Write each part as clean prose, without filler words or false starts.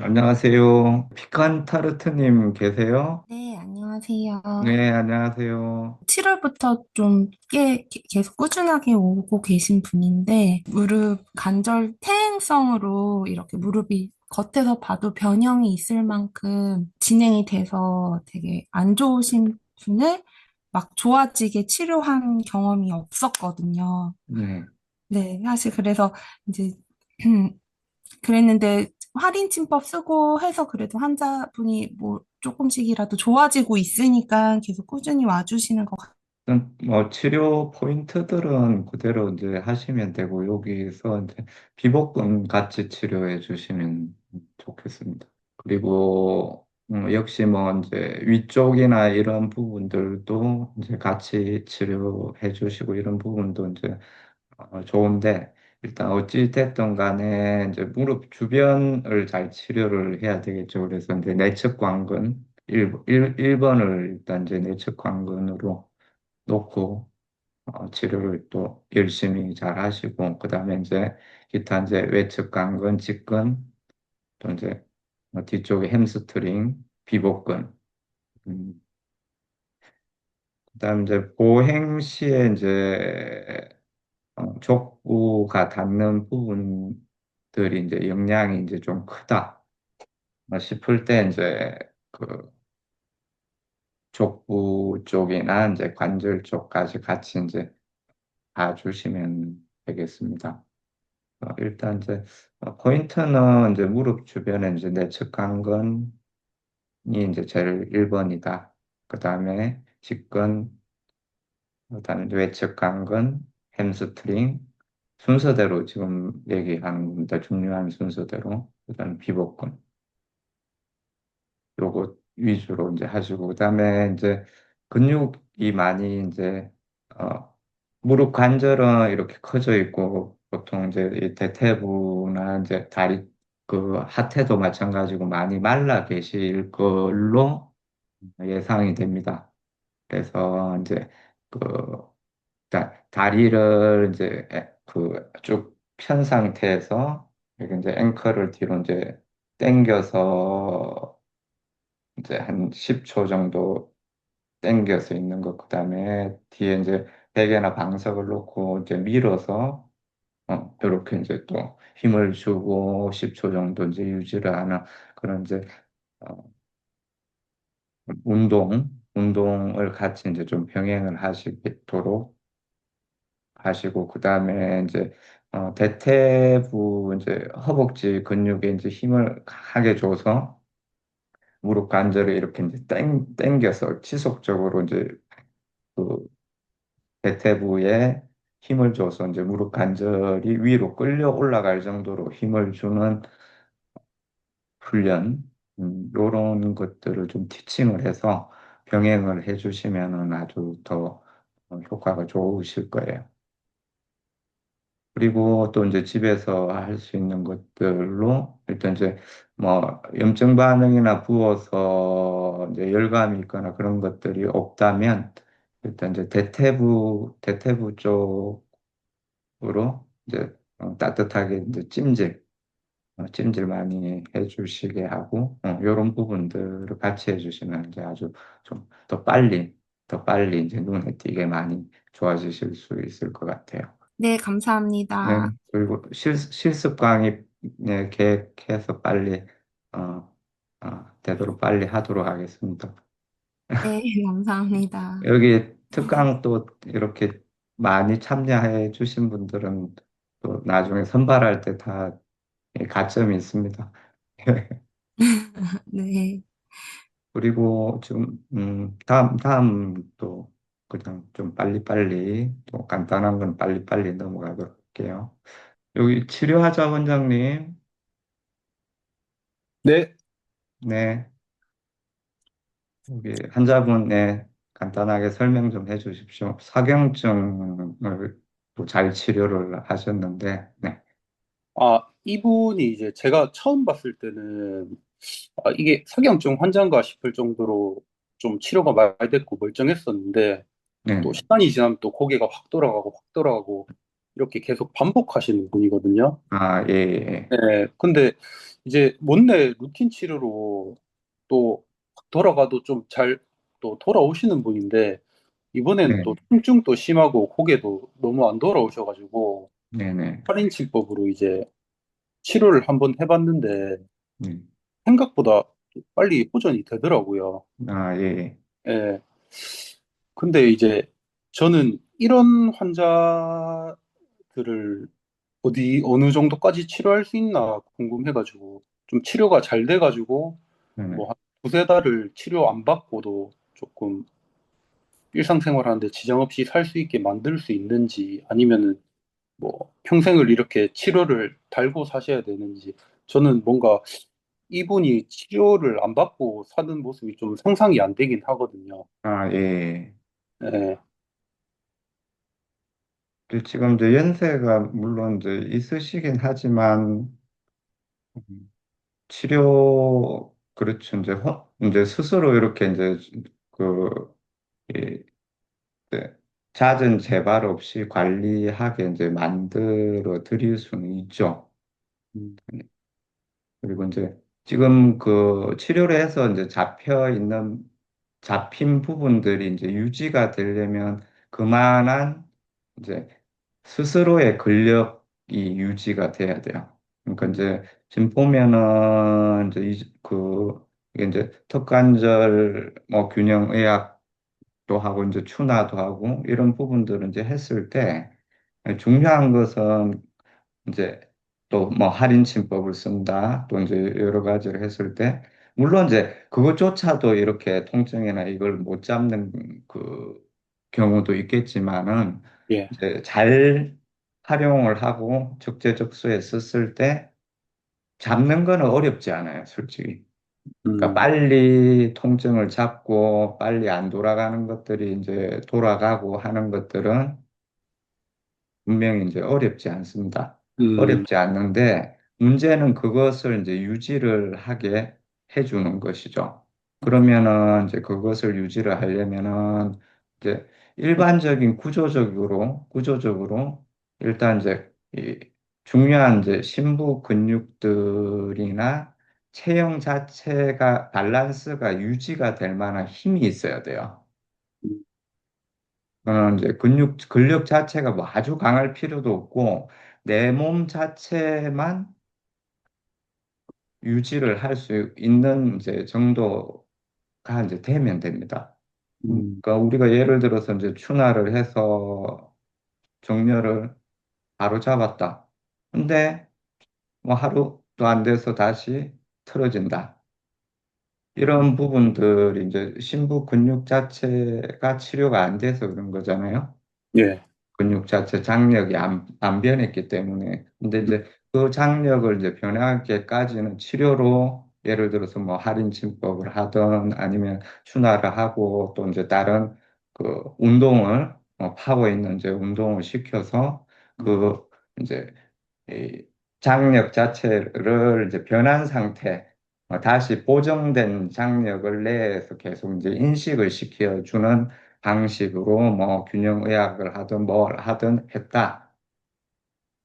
안녕하세요. 피칸타르트님 계세요? 네, 안녕하세요. 네, 안녕하세요. 7월부터 좀 계속 꾸준하게 오고 계신 분인데, 무릎 관절 퇴행성으로 이렇게 무릎이 겉에서 봐도 변형이 있을 만큼 진행이 돼서 되게 안 좋으신 분을 막 좋아지게 치료한 경험이 없었거든요. 네. 네, 사실 그래서 이제 그랬는데 할인침법 쓰고 해서 그래도 환자분이 뭐 조금씩이라도 좋아지고 있으니까 계속 꾸준히 와주시는 것 같아요. 뭐 치료 포인트들은 그대로 이제 하시면 되고 여기서 이제 피복근 같이 치료해 주시면 좋겠습니다. 그리고 역시 뭐 이제 위쪽이나 이런 부분들도 이제 같이 치료해 주시고 이런 부분도 이제 좋은데 일단 어찌 됐든 간에 이제 무릎 주변을 잘 치료를 해야 되겠죠. 그래서 이제 내측 관근 1번을 일단 이제 내측 관근으로 놓고 치료를 또 열심히 잘 하시고 그다음에 이제 기타 이제 외측 관근, 직근 또 이제 뒤쪽에 햄스트링, 비복근 그다음 이제 보행 시에 이제 족부가 닿는 부분들이 이제 영향이 이제 좀 크다 싶을 때 이제 그 족부 쪽이나 이제 관절 쪽까지 같이 이제 봐주시면 되겠습니다. 일단 이제 포인트는 이제 무릎 주변에 이제 내측 관건이 이제 제일 1번이다. 그 다음에 직근, 그다음에 이제 외측 관건, 햄스트링 순서대로 지금 얘기하는 겁니다. 중요한 순서대로. 그다음에 비복근 요거 위주로 이제 하시고 그다음에 이제 근육이 많이 이제 어 무릎 관절은 이렇게 커져 있고 보통 이제 이 대퇴부나 이제 다리 그 하태도 마찬가지고 많이 말라 계실 걸로 예상이 됩니다. 그래서 이제 그 다리를 이제 그 쭉 편 상태에서 이렇게 이제 앵커를 뒤로 이제 당겨서 이제 한 10초 정도 당겨서 있는 것, 그다음에 뒤에 이제 베개나 방석을 놓고 이제 밀어서 이렇게 이제 또 힘을 주고 10초 정도 이제 유지를 하는 그런 이제 어, 운동을 같이 이제 좀 병행을 하시도록 하시고 그다음에 이제 대퇴부 이제 허벅지 근육에 이제 힘을 강하게 줘서 무릎 관절을 이렇게 이제 당겨서 지속적으로 이제 그 대퇴부에 힘을 줘서 이제 무릎 관절이 위로 끌려 올라갈 정도로 힘을 주는 훈련, 이런 것들을 좀 티칭을 해서 병행을 해주시면은 아주 더 효과가 좋으실 거예요. 그리고 또 이제 집에서 할 수 있는 것들로 일단 이제 뭐 염증 반응이나 부어서 이제 열감이 있거나 그런 것들이 없다면 일단 이제 대퇴부 쪽으로 이제 따뜻하게 이제 찜질 많이 해주시게 하고 이런 부분들을 같이 해주시면 이제 아주 좀 더 빨리 이제 눈에 띄게 많이 좋아지실 수 있을 것 같아요. 네, 네, 감사합니다. 그리고 실습 강의 네, 계획해서 빨리 어, 되도록 빨리 하도록 하겠습니다. 네, 감사합니다. 여기 특강 또 이렇게 많이 참여해 주신 분들은 또 나중에 선발할 때 다 가점이 있습니다. 네. 그리고 지금 다음 또 그냥 좀 빨리빨리 또 간단한 건 빨리빨리 넘어가도록 할게요. 여기 치료하자 원장님. 네, 네. 여기 환자분의 간단하게 설명 좀 해주십시오. 사경증을 또 잘 치료를 하셨는데, 네, 이분이 이제 제가 처음 봤을 때는 이게 사경증 환자인가 싶을 정도로 좀 치료가 많이 됐고 멀쩡했었는데 또 네, 시간이 지나면 또 고개가 확 돌아가고 확 돌아가고 이렇게 계속 반복하시는 분이거든요. 예, 예. 네, 근데 이제 못내 루틴 치료로 또 돌아가도 좀 잘 또 돌아오시는 분인데 이번에는 네, 또 통증도 심하고 고개도 너무 안 돌아오셔가지고 네네. 할인치법으로 이제 치료를 한번 해봤는데 네. 생각보다 빨리 호전이 되더라고요. 아, 예. 예. 근데 이제 저는 이런 환자들을 어느 정도까지 치료할 수 있나 궁금해가지고 좀 치료가 잘 돼가지고 네네. 뭐 한 두세 달을 치료 안 받고도 조금 일상생활 하는데 지장 없이 살 수 있게 만들 수 있는지 아니면은 뭐 평생을 이렇게 치료를 달고 사셔야 되는지 저는 뭔가 이분이 치료를 안 받고 사는 모습이 좀 상상이 안 되긴 하거든요. 아, 예. 예, 지금 이제 연세가 물론 이제 있으시긴 하지만, 치료, 그렇죠. 이제 스스로 이렇게 이제 그, 이, 네, 잦은 재발 없이 관리하게 이제 만들어 드릴 수는 있죠. 음, 그리고 이제 지금 그 치료를 해서 이제 잡힌 부분들이 이제 유지가 되려면 그만한 이제 스스로의 근력이 유지가 돼야 돼요. 그러니까 음, 이제 지금 보면은 이제 이게 이제 턱관절 뭐 균형의학도 하고 이제 추나도 하고 이런 부분들을 이제 했을 때 중요한 것은 이제 또 뭐 할인침법을 쓴다, 또 이제 여러 가지를 했을 때, 물론 이제 그것조차도 이렇게 통증이나 이걸 못 잡는 그 경우도 있겠지만은, 예, 이제 잘 활용을 하고 적재적소에 썼을 때 잡는 거는 어렵지 않아요, 솔직히. 그러니까 음, 빨리 통증을 잡고 빨리 안 돌아가는 것들이 이제 돌아가고 하는 것들은 분명히 이제 어렵지 않습니다. 음, 어렵지 않는데 문제는 그것을 이제 유지를 하게 해주는 것이죠. 그러면은 이제 그것을 유지를 하려면은 이제 일반적인 구조적으로 일단 이제 이 중요한 이제 심부 근육들이나 체형 자체가 밸런스가 유지가 될 만한 힘이 있어야 돼요. 이제 근력 자체가 뭐 아주 강할 필요도 없고, 내 몸 자체만 유지를 할 수 있는 이제 정도가 이제 되면 됩니다. 음, 그러니까 우리가 예를 들어서 이제 추나를 해서 정렬을 바로 잡았다. 근데 뭐 하루도 안 돼서 다시 틀어진다. 이런 부분들이 이제 심부 근육 자체가 치료가 안 돼서 그런 거잖아요. 예, 근육 자체 장력이 안 변했기 때문에. 근데 음, 이제 그 장력을 이제 변하게까지는 치료로 예를 들어서 뭐 할인침법을 하든 아니면 추나를 하고 또 이제 다른 그 운동을 파워 있는 이제 운동을 시켜서 그 이제 이 장력 자체를 이제 변한 상태, 다시 보정된 장력을 내에서 계속 이제 인식을 시켜주는 방식으로 뭐 균형의학을 하든 뭘 하든 했다.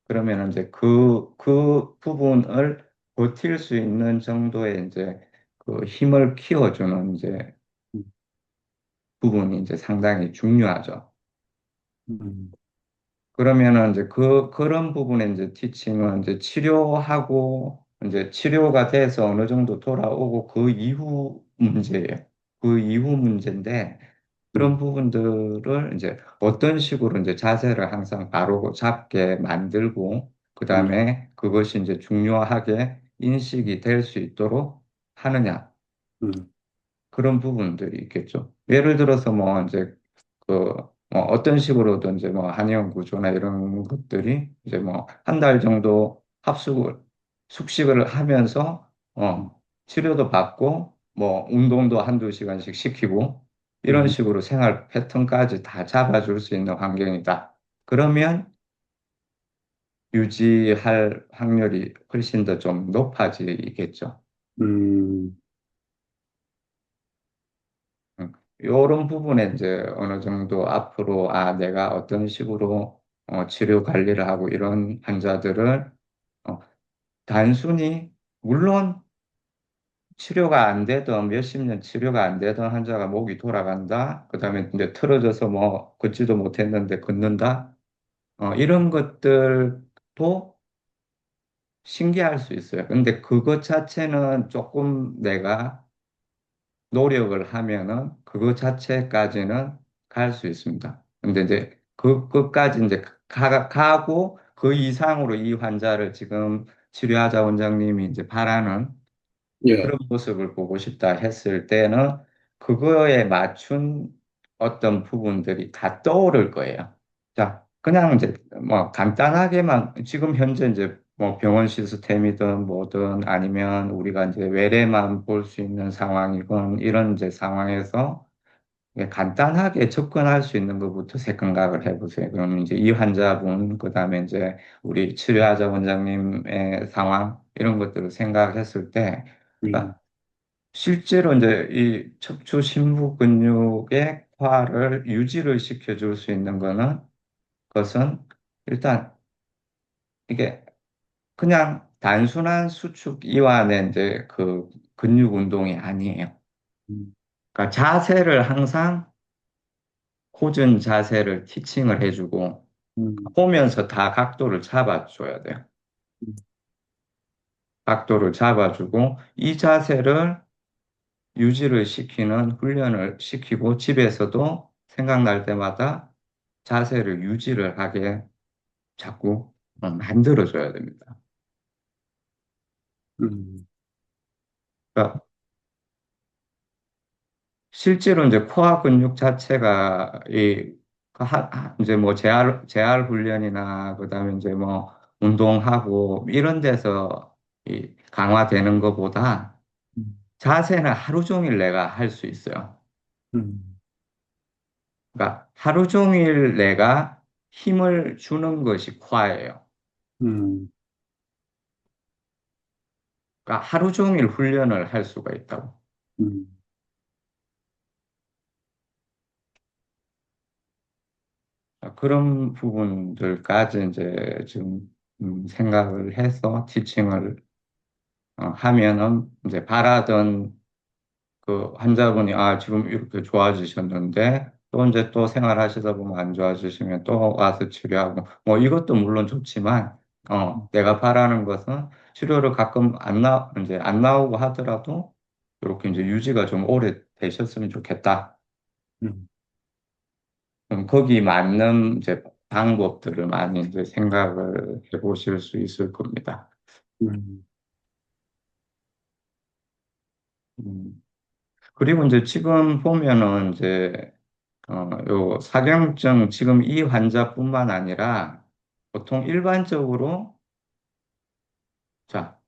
그러면 이제 그 부분을 버틸 수 있는 정도의 이제 그 힘을 키워주는 이제 음, 부분이 이제 상당히 중요하죠. 음, 그러면은 이제 그런 부분에 이제 티칭은 이제 치료하고 이제 치료가 돼서 어느 정도 돌아오고 그 이후 문제예요. 그 이후 문제인데 그런 음, 부분들을 이제 어떤 식으로 이제 자세를 항상 바로 잡게 만들고 음, 그다음에 그것이 이제 중요하게 인식이 될 수 있도록 하느냐. 음, 그런 부분들이 있겠죠. 예를 들어서 뭐 이제 그 뭐 어떤 식으로든 이제 뭐 한의원 구조나 이런 것들이 이제 뭐 한 달 정도 숙식을 하면서 음, 치료도 받고 뭐 운동도 한두 시간씩 시키고 이런 음, 식으로 생활 패턴까지 다 잡아줄 수 있는 환경이다. 그러면 유지할 확률이 훨씬 더 좀 높아지겠죠. 음, 이런 부분에 이제 어느 정도 앞으로 내가 어떤 식으로 치료 관리를 하고 이런 환자들을 어, 단순히 물론 치료가 안 되던 몇십 년 치료가 안 되던 환자가 목이 돌아간다. 그다음에 이제 틀어져서 뭐 걷지도 못했는데 걷는다. 이런 것들도 신기할 수 있어요. 근데 그것 자체는 조금 내가 노력을 하면은 그것 자체까지는 갈 수 있습니다. 근데 이제 그것까지 이제 가고 그 이상으로 이 환자를 지금 치료하자 원장님이 이제 바라는 예. 그런 모습을 보고 싶다 했을 때는 그거에 맞춘 어떤 부분들이 다 떠오를 거예요. 자, 그냥 이제 뭐 간단하게만 지금 현재 이제 뭐 병원 시스템이든 뭐든 아니면 우리가 이제 외래만 볼 수 있는 상황이건 이런 이제 상황에서 간단하게 접근할 수 있는 것부터 생각을 해보세요. 그럼 이제 이 환자분, 그다음에 이제 우리 치료하자 원장님의 상황 이런 것들을 생각했을 때 음, 그러니까 실제로 이제 이 척추 심부 근육의 화를 유지를 시켜줄 수 있는 것은 일단 이게 그냥 단순한 수축 이완의 이제 그 근육 운동이 아니에요. 음, 그러니까 자세를 항상 호전 자세를 티칭을 해주고 음, 보면서 다 각도를 잡아줘야 돼요. 음, 각도를 잡아주고 이 자세를 유지를 시키는 훈련을 시키고 집에서도 생각날 때마다 자세를 유지를 하게 자꾸 만들어줘야 됩니다. 음, 그러니까 실제로 이제 코어 근육 자체가 이제 뭐 재활 훈련이나 그다음에 이제 뭐 운동하고 이런 데서 이 강화되는 것보다 음, 자세는 하루 종일 내가 할 수 있어요. 음, 그러니까 하루 종일 내가 힘을 주는 것이 코어예요. 음, 그러니까 하루 종일 훈련을 할 수가 있다고. 음, 그런 부분들까지 이제 지금 생각을 해서 티칭을 하면은 이제 바라던 그 환자분이 지금 이렇게 좋아지셨는데 또 이제 또 생활하시다 보면 안 좋아지시면 또 와서 치료하고 뭐 이것도 물론 좋지만 내가 바라는 것은 치료를 가끔 이제 안 나오고 하더라도 이렇게 이제 유지가 좀 오래 되셨으면 좋겠다. 음, 거기 맞는 이제 방법들을 많이 이제 생각을 해보실 수 있을 겁니다. 음, 음. 그리고 이제 지금 보면은 이제 요 사경증 지금 이 환자뿐만 아니라 보통 일반적으로 자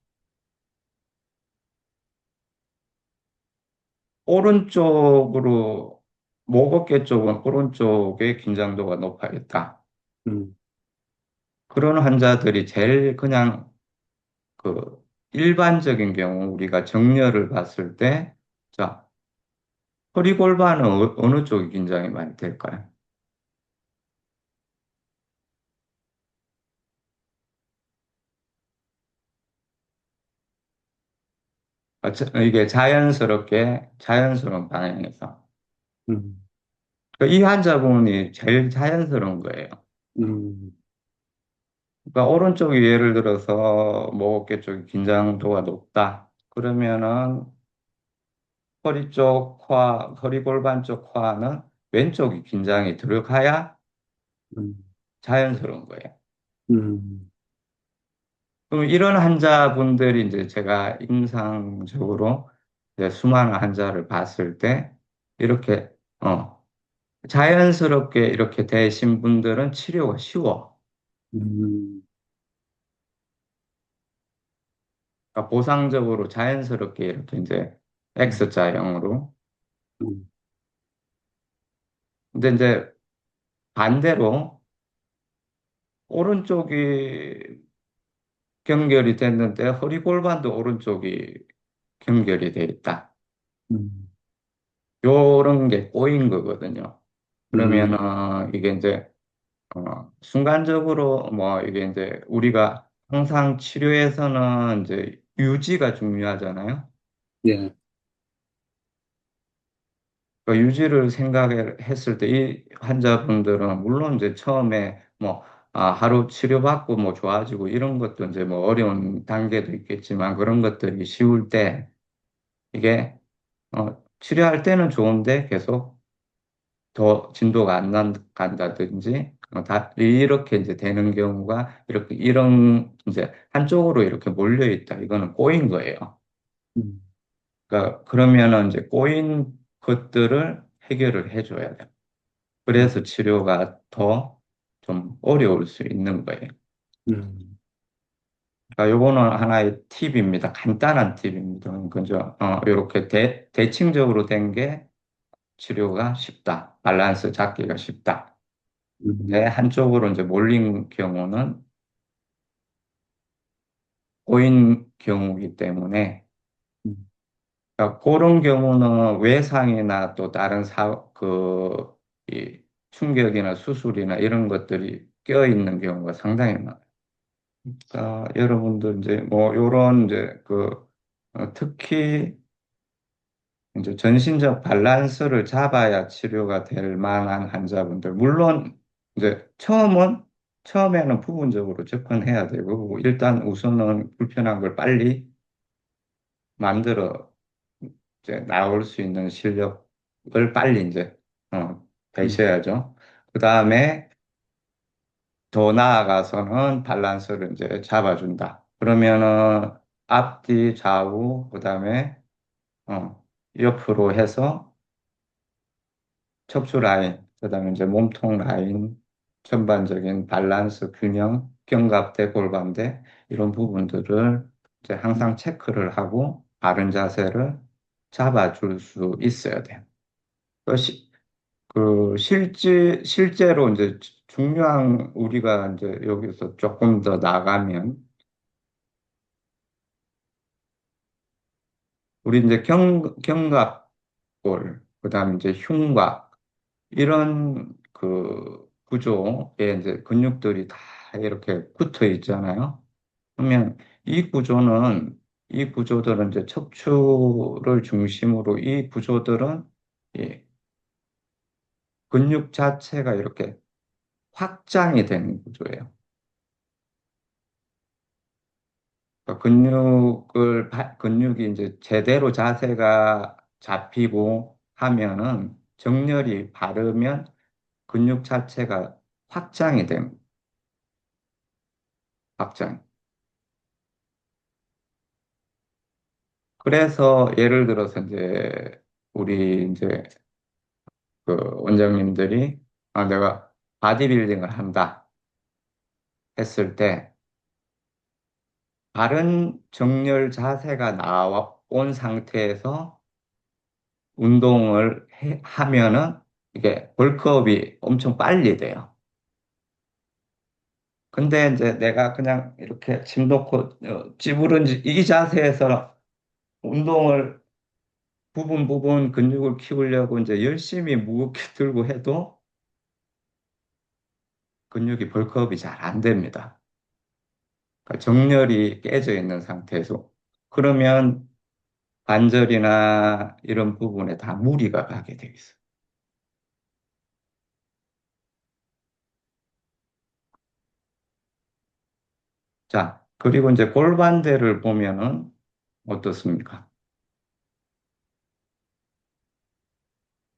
오른쪽으로 목 어깨 쪽은 오른쪽의 긴장도가 높아 있다. 음, 그런 환자들이 제일 그냥 그 일반적인 경우 우리가 정렬을 봤을 때 자, 허리 골반은 어느 쪽이 긴장이 많이 될까요? 이게 자연스러운 방향에서. 음, 이 환자분이 제일 자연스러운 거예요. 음, 그러니까 오른쪽이 예를 들어서 목 어깨 쪽이 긴장도가 높다. 그러면은 허리 골반 쪽 코어는 왼쪽이 긴장이 들어가야 음, 자연스러운 거예요. 음, 그럼 이런 환자분들이 이제 제가 임상적으로 이제 수많은 환자를 봤을 때 이렇게 자연스럽게 이렇게 되신 분들은 치료가 쉬워. 음, 그러니까 보상적으로 자연스럽게 이렇게 이제 음, X자형으로. 음, 근데 이제 반대로 오른쪽이 경결이 됐는데 허리 골반도 오른쪽이 경결이 돼 있다. 음, 요런 게 꼬인 거거든요. 음, 그러면은 이게 이제 순간적으로 뭐 이게 이제 우리가 항상 치료에서는 이제 유지가 중요하잖아요. 예. 그러니까 유지를 생각했을 때 이 환자분들은 물론 이제 처음에 뭐 하루 치료받고 뭐 좋아지고 이런 것도 이제 뭐 어려운 단계도 있겠지만 그런 것들이 쉬울 때 이게 치료할 때는 좋은데 계속 더 진도가 안 나간다든지 다 이렇게 이제 되는 경우가 이렇게 이런 이제 한쪽으로 이렇게 몰려 있다. 이거는 꼬인 거예요. 음, 그러니까 그러면은 이제 꼬인 것들을 해결을 해줘야 돼요. 음, 그래서 치료가 더 좀 어려울 수 있는 거예요. 음, 그러니까 요거는 하나의 팁입니다. 간단한 팁입니다. 그죠? 이렇게 대칭적으로 된 게 치료가 쉽다. 밸런스 잡기가 쉽다. 근데 음, 한쪽으로 이제 몰린 경우는 꼬인 경우이기 때문에 음, 그러니까 그런 경우는 외상이나 또 다른 이 충격이나 수술이나 이런 것들이 껴있는 경우가 상당히 많아요. 여러분들 이제 뭐 요런 이제 특히 이제 전신적 밸런스를 잡아야 치료가 될 만한 환자분들 물론 이제 처음에는 부분적으로 접근해야 되고 일단 우선은 불편한 걸 빨리 만들어 이제 나올 수 있는 실력을 빨리 이제 음, 되셔야죠. 그 다음에 더 나아가서는 밸런스를 이제 잡아준다. 그러면은 앞뒤 좌우 그다음에 어, 옆으로 해서 척추 라인 그다음에 이제 몸통 라인 전반적인 밸런스 균형 견갑대 골반대 이런 부분들을 이제 항상 체크를 하고 바른 자세를 잡아줄 수 있어야 돼요. 실제로 이제 중요한 우리가 이제 여기서 조금 더 나가면 우리 이제 견갑골, 그다음에 이제 흉곽 이런 구조에 이제 근육들이 다 이렇게 붙어 있잖아요. 그러면 이 구조들은 이제 척추를 중심으로 이 구조들은 이 근육 자체가 이렇게 확장이 되는 구조예요. 그러니까 근육이 이제 제대로 자세가 잡히고 하면은 정렬이 바르면 근육 자체가 확장이 됩니다. 확장. 그래서 예를 들어서 이제 우리 이제 원장님들이 내가 바디빌딩을 한다 했을 때 바른 정렬 자세가 나온 상태에서 하면은 이게 벌크업이 엄청 빨리 돼요. 근데 이제 내가 그냥 이렇게 집 놓고 찌부른지 이 자세에서 운동을 부분 부분 근육을 키우려고 이제 열심히 무겁게 들고 해도 근육이 벌크업이 잘 안 됩니다. 그러니까 정렬이 깨져 있는 상태에서 그러면 관절이나 이런 부분에 다 무리가 가게 돼 있어요. 자, 그리고 이제 골반대를 보면은 어떻습니까?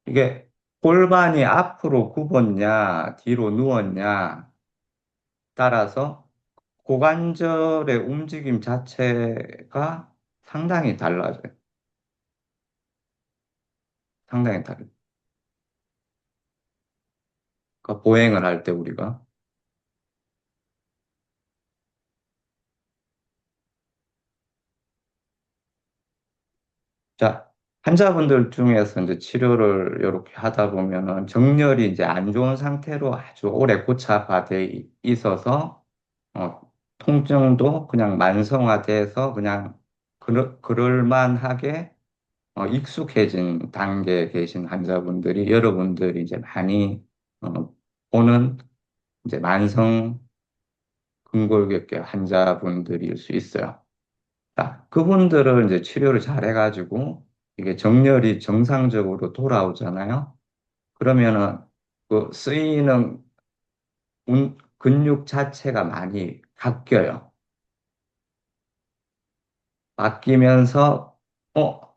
이게 골반이 앞으로 굽었냐, 뒤로 누웠냐 따라서 고관절의 움직임 자체가 상당히 달라져요. 상당히 달라요. 그러니까 보행을 할 때 우리가. 자, 환자분들 중에서 이제 치료를 이렇게 하다 보면은 정렬이 이제 안 좋은 상태로 아주 오래 고착화돼 있어서 어, 통증도 그냥 만성화돼서 그냥 그럴 만하게 익숙해진 단계에 계신 환자분들이 여러분들이 이제 많이 보는 이제 만성 근골격계 환자분들일 수 있어요. 그분들을 이제 치료를 잘 해가지고 이게 정렬이 정상적으로 돌아오잖아요. 그러면은 그 쓰이는 근육 자체가 많이 바뀌어요. 바뀌면서 어,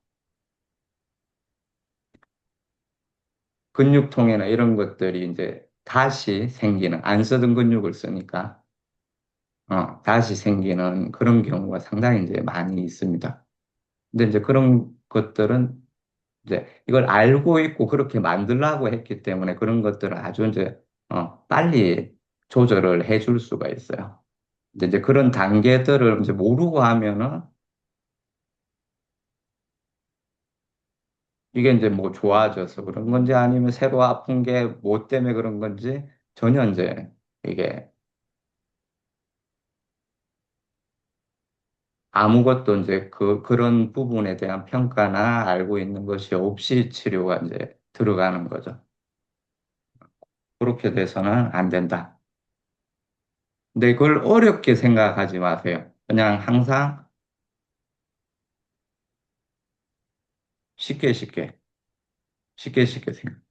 근육통이나 이런 것들이 이제 다시 생기는, 안 쓰던 근육을 쓰니까 다시 생기는 그런 경우가 상당히 이제 많이 있습니다. 근데 이제 그런 것들은 이제 이걸 알고 있고 그렇게 만들라고 했기 때문에 그런 것들을 아주 이제 빨리 조절을 해줄 수가 있어요. 근데 이제 그런 단계들을 이제 모르고 하면은 이게 이제 뭐 좋아져서 그런 건지 아니면 새로 아픈 게 뭐 때문에 그런 건지 전혀 이제 이게 아무것도 이제 그런 부분에 대한 평가나 알고 있는 것이 없이 치료가 이제 들어가는 거죠. 그렇게 돼서는 안 된다. 근데 그걸 어렵게 생각하지 마세요. 그냥 항상 쉽게 쉽게, 쉽게 쉽게 생각.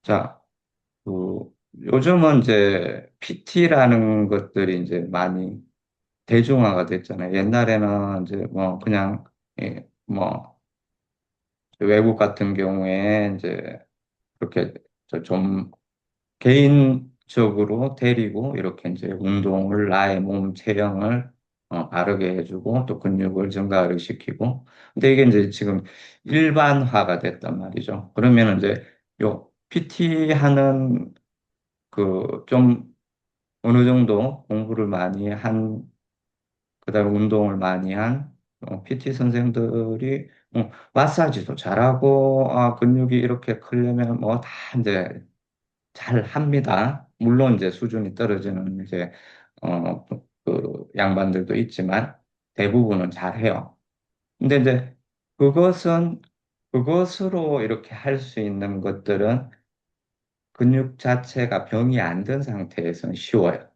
자, 그, 요즘은 이제 PT라는 것들이 이제 많이 대중화가 됐잖아요. 옛날에는 이제 뭐 그냥, 뭐 외국 같은 경우에 이제 그렇게 좀 개인적으로 데리고 이렇게 이제 운동을 나의 몸 체형을 바르게 해주고 또 근육을 증가를 시키고 근데 이게 이제 지금 일반화가 됐단 말이죠. 그러면 이제 요 PT 하는 그 좀 어느 정도 공부를 많이 한 그다음에 운동을 많이 한 PT 선생들이 마사지도 잘하고 근육이 이렇게 크려면 뭐 다 이제 잘 합니다. 물론 이제 수준이 떨어지는 이제 그 양반들도 있지만 대부분은 잘해요. 근데 이제 그것은 그것으로 이렇게 할 수 있는 것들은 근육 자체가 병이 안 든 상태에서는 쉬워요.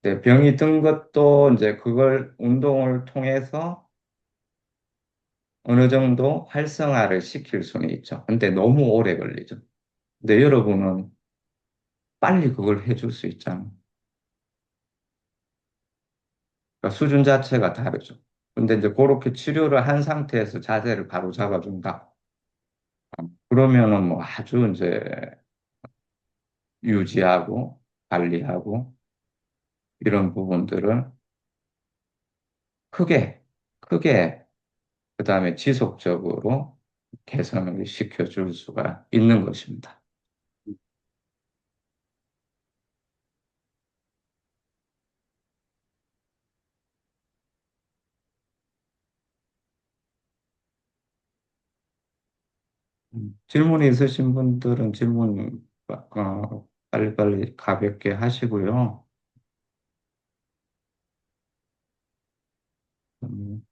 근데 병이 든 것도 이제 그걸 운동을 통해서 어느 정도 활성화를 시킬 수는 있죠. 근데 너무 오래 걸리죠. 근데 여러분은 빨리 그걸 해줄 수 있잖아요. 그러니까 수준 자체가 다르죠. 근데 이제 그렇게 치료를 한 상태에서 자세를 바로 잡아준다. 그러면은 뭐 아주 이제 유지하고 관리하고 이런 부분들을 크게, 크게, 그 다음에 지속적으로 개선을 시켜줄 수가 있는 것입니다. 질문이 있으신 분들은 질문, 빨리빨리 가볍게 하시고요. 음,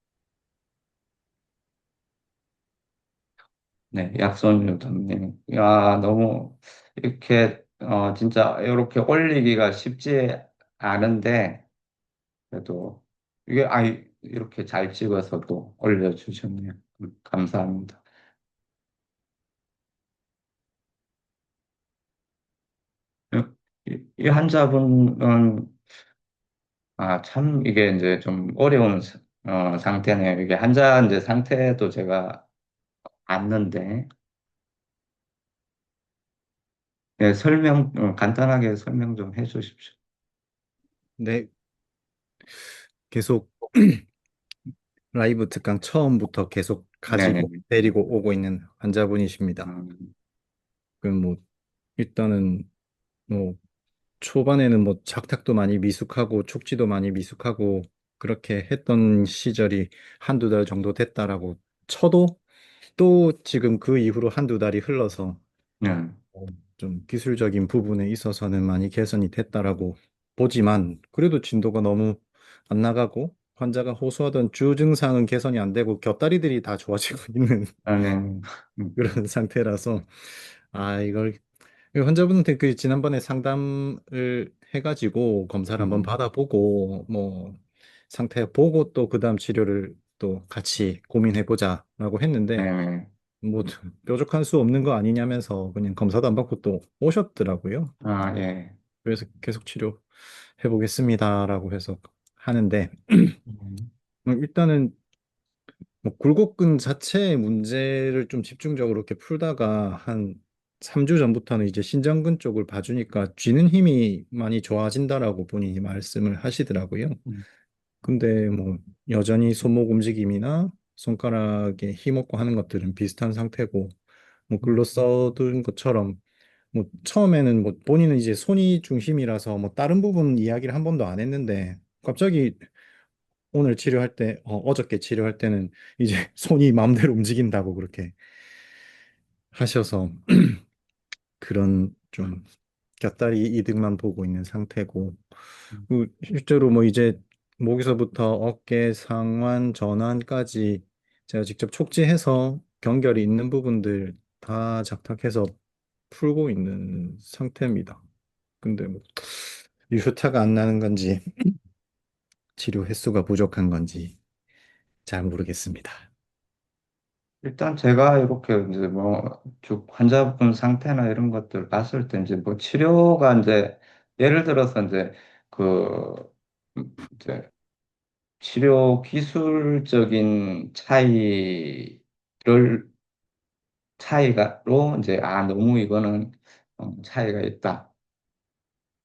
네, 약손유담님. 야, 너무 이렇게, 진짜 이렇게 올리기가 쉽지 않은데, 그래도 이게, 이렇게 잘 찍어서 또 올려주셨네요. 감사합니다. 이 환자분은, 참, 이게 이제 좀 어려운, 상태네요. 이게 환자 이제 상태도 제가 봤는데, 네, 간단하게 설명 좀 해 주십시오. 네, 계속 라이브 특강 처음부터 계속 네네. 가지고 데리고 오고 있는 환자분이십니다. 음, 뭐 일단은 뭐 초반에는 뭐 작탁도 많이 미숙하고 축지도 많이 미숙하고 그렇게 했던 시절이 한두 달 정도 됐다라고 쳐도 또 지금 그 이후로 한두 달이 흘러서 네. 어, 좀 기술적인 부분에 있어서는 많이 개선이 됐다라고 보지만 그래도 진도가 너무 안 나가고 환자가 호소하던 주 증상은 개선이 안 되고 곁다리들이 다 좋아지고 있는 네. 그런 상태라서 이걸 이 환자분한테 그 지난번에 상담을 해가지고 검사를 한번 음, 받아보고 뭐 상태 보고 또 그다음 치료를 또 같이 고민해보자라고 했는데 네. 뭐 뾰족한 수 없는 거 아니냐면서 그냥 검사도 안 받고 또 오셨더라고요. 아, 예. 그래서 계속 치료 해보겠습니다라고 해서 하는데 음, 일단은 뭐 굴곡근 자체의 문제를 좀 집중적으로 이렇게 풀다가 한 3주 전부터는 이제 신장근 쪽을 봐주니까 쥐는 힘이 많이 좋아진다라고 본인이 말씀을 하시더라고요. 음, 근데 뭐 여전히 손목 움직임이나 손가락에 힘없고 하는 것들은 비슷한 상태고 뭐 글로 써둔 것처럼 뭐 처음에는 뭐 본인은 이제 손이 중심이라서 뭐 다른 부분 이야기를 한 번도 안 했는데 갑자기 오늘 치료할 때 어저께 치료할 때는 이제 손이 마음대로 움직인다고 그렇게 하셔서 그런 좀 곁다리 이득만 보고 있는 상태고 음. 실제로 뭐 이제 목에서부터 어깨, 상완, 전완까지 제가 직접 촉지해서 경결이 있는 부분들 다 작탁해서 풀고 있는 상태입니다. 근데 뭐 유효타가 안 나는 건지 치료 횟수가 부족한 건지 잘 모르겠습니다. 일단 제가 이렇게 이제 뭐 쭉 환자분 상태나 이런 것들 봤을 때 이제 뭐 치료가 이제 예를 들어서 이제 그 이제 치료 기술적인 차이가로 이제 아 너무 이거는 차이가 있다.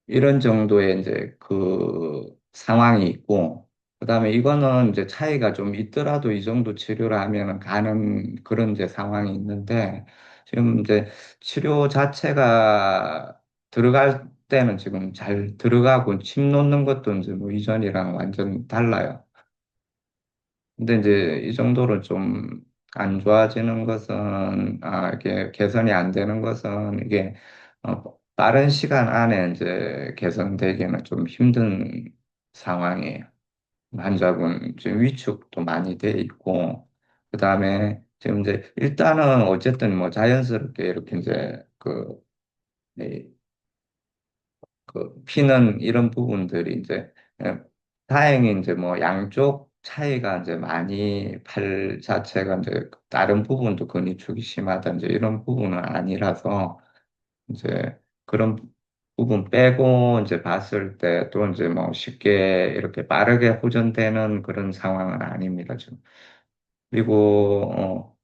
이런 정도의 이제 그 상황이 있고, 그다음에 이거는 이제 차이가 좀 있더라도 이 정도 치료를 하면은 가는 그런 이제 상황이 있는데, 지금 이제 치료 자체가 들어갈 때는 지금 잘 들어가고, 침 놓는 것도 이제 뭐 이전이랑 완전 달라요. 근데 이제 이 정도로 좀 안 좋아지는 것은, 이게 개선이 안 되는 것은 이게 빠른 시간 안에 이제 개선되기는 좀 힘든 상황이에요. 환자분 지금 위축도 많이 돼 있고, 그 다음에 지금 이제 일단은 어쨌든 뭐 자연스럽게 이렇게 이제 피는 이런 부분들이 이제 예, 다행히 이제 뭐 양쪽 차이가 이제 많이 팔 자체가 이제 다른 부분도 근위축이 심하든지 이런 부분은 아니라서 이제 그런 부분 빼고 이제 봤을 때 또 이제 뭐 쉽게 이렇게 빠르게 호전되는 그런 상황은 아닙니다, 지금. 그리고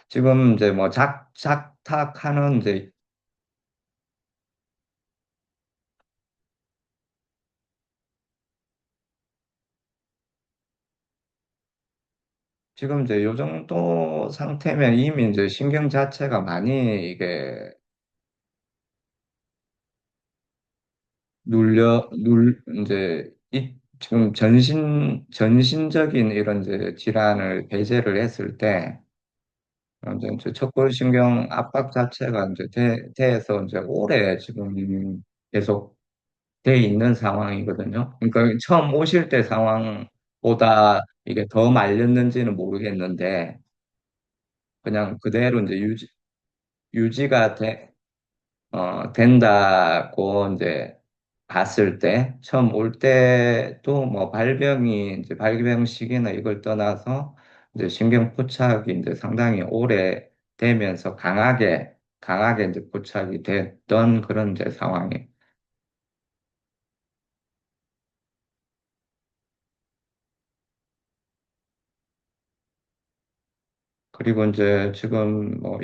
지금 이제 뭐 작탁하는 이제 지금 이제 요 정도 상태면 이미 이제 신경 자체가 많이 이게 이제 지금 전신적인 이런 이제 질환을 배제를 했을 때, 이제 척골신경 압박 자체가 이제 돼서 이제 오래 지금 계속 돼 있는 상황이거든요. 그러니까 처음 오실 때 상황보다 이게 더 말렸는지는 모르겠는데, 그냥 그대로 이제 유지가 된다고 이제 봤을 때, 처음 올 때도 뭐 발병이, 이제 발병 시기나 이걸 떠나서 이제 신경 포착이 이제 상당히 오래 되면서 강하게 이제 포착이 됐던 그런 이제 상황이. 그리고 이제 지금 뭐,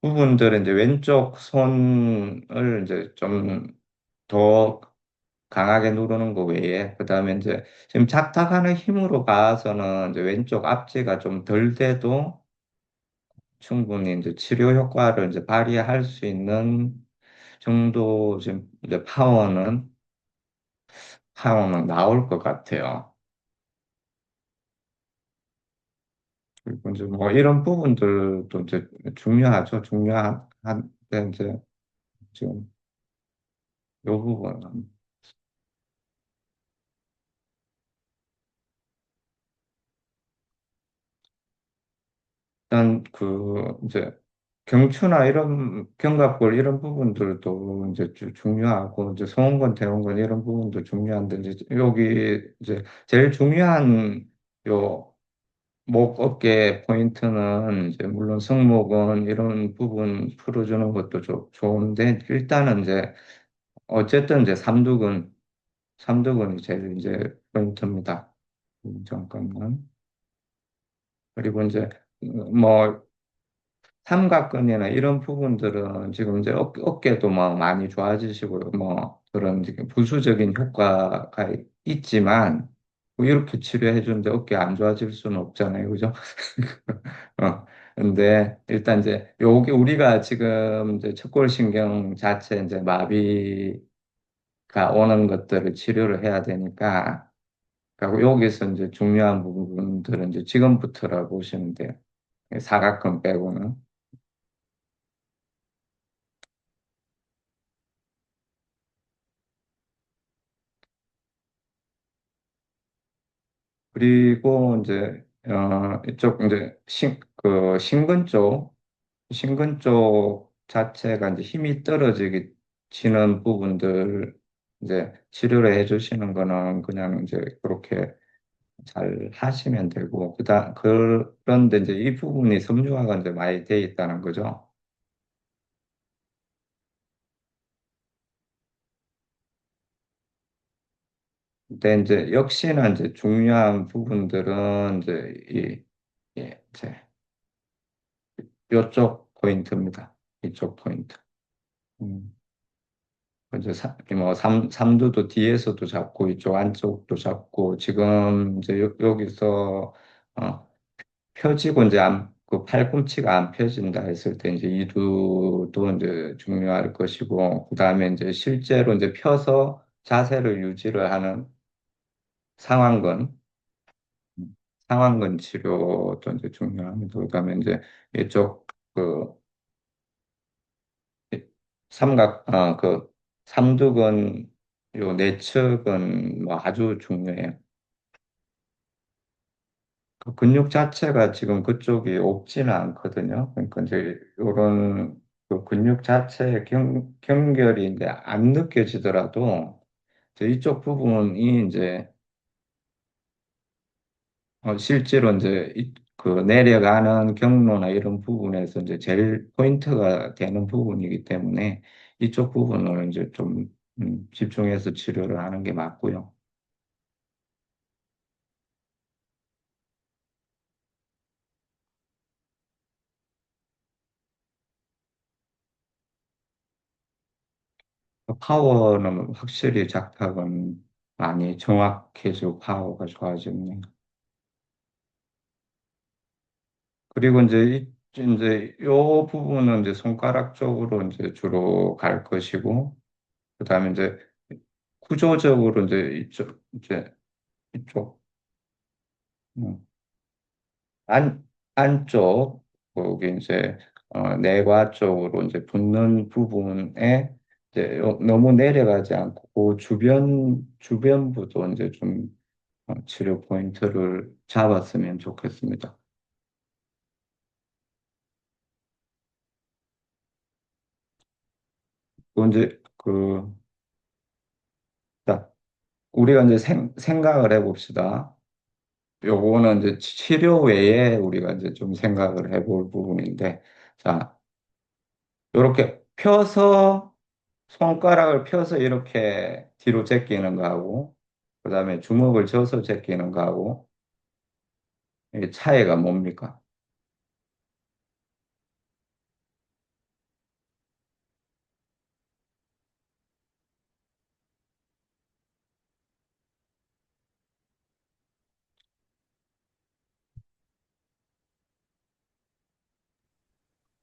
부분들은 이제 왼쪽 손을 이제 좀 더 강하게 누르는 거 외에, 그 다음에 이제 지금 작탁하는 힘으로 봐서는 이제 왼쪽 앞지가 좀 덜 돼도 충분히 이제 치료 효과를 이제 발휘할 수 있는 정도 지금 이제 파워는 나올 것 같아요. 그리고 이제 뭐 이런 부분들도 이제 중요하죠. 중요한데 이제 지금 요 부분은 일단 이제 경추나 이런 견갑골 이런 부분들도 이제 중요하고 이제 송원근, 대원근 이런 부분도 중요한데 이제 여기 이제 제일 중요한 요 목 어깨 포인트는 이제 물론 승모근 이런 부분 풀어주는 것도 좋은데 일단은 이제 어쨌든 이제 삼두근이 제일 이제 포인트입니다. 잠깐만. 그리고 이제 뭐 삼각근이나 이런 부분들은 지금 이제 어깨도 뭐 많이 좋아지시고 뭐 그런 이제 부수적인 효과가 있지만 뭐 이렇게 치료해 주는데 어깨 안 좋아질 수는 없잖아요. 그죠? 근데 일단 이제 요게 우리가 지금 이제 척골신경 자체 이제 마비가 오는 것들을 치료를 해야 되니까 그리고 여기서 이제 중요한 부분들은 이제 지금부터라고 보시면 돼요. 사각근 빼고는. 그리고 이제 이쪽 이제 신근 쪽 자체가 이제 힘이 떨어지기 지는 부분들 이제 치료를 해주시는 거는 그냥 이제 그렇게 잘 하시면 되고 그런데 이제 이 부분이 섬유화가 이제 많이 돼 있다는 거죠. 근데 이제 역시나 이제 중요한 부분들은 이제 이제 이쪽 포인트입니다. 이쪽 포인트. 음. 이제 뭐 삼두도 뒤에서도 잡고 이쪽 안쪽도 잡고 지금 이제 여기서 펴지고 이제 그 팔꿈치가 안 펴진다 했을 때 이제 이두도 이제 중요할 것이고 그다음에 이제 실제로 이제 펴서 자세를 유지를 하는 상완근 상완근 치료도 이제 중요합니다. 그다음에 이제 이쪽 그 삼두근 요 내측은 뭐 아주 중요해요. 그 근육 자체가 지금 그쪽이 없지는 않거든요. 그러니까 이제 요런 그 근육 자체의 경결이 이제 안 느껴지더라도 이제 이쪽 부분이 이제 실제로 이제 그 내려가는 경로나 이런 부분에서 이제 제일 포인트가 되는 부분이기 때문에 이쪽 부분을 이제 좀 집중해서 치료를 하는 게 맞고요. 파워는 확실히 작탁은 많이 정확해지고 파워가 좋아지네요. 그리고 이제 요 부분은 이제 손가락 쪽으로 이제 주로 갈 것이고, 그다음에 이제 구조적으로 이쪽 음, 안쪽 거기 이제 내과 쪽으로 이제 붙는 부분에 이제 너무 내려가지 않고 그 주변부도 이제 좀 치료 포인트를 잡았으면 좋겠습니다. 또 이제 자, 우리가 이제 생각을 해봅시다. 요거는 이제 치료 외에 우리가 이제 좀 생각을 해볼 부분인데, 자, 요렇게 손가락을 펴서 이렇게 뒤로 제끼는 거하고, 그 다음에 주먹을 져서 제끼는 거하고, 이게 차이가 뭡니까?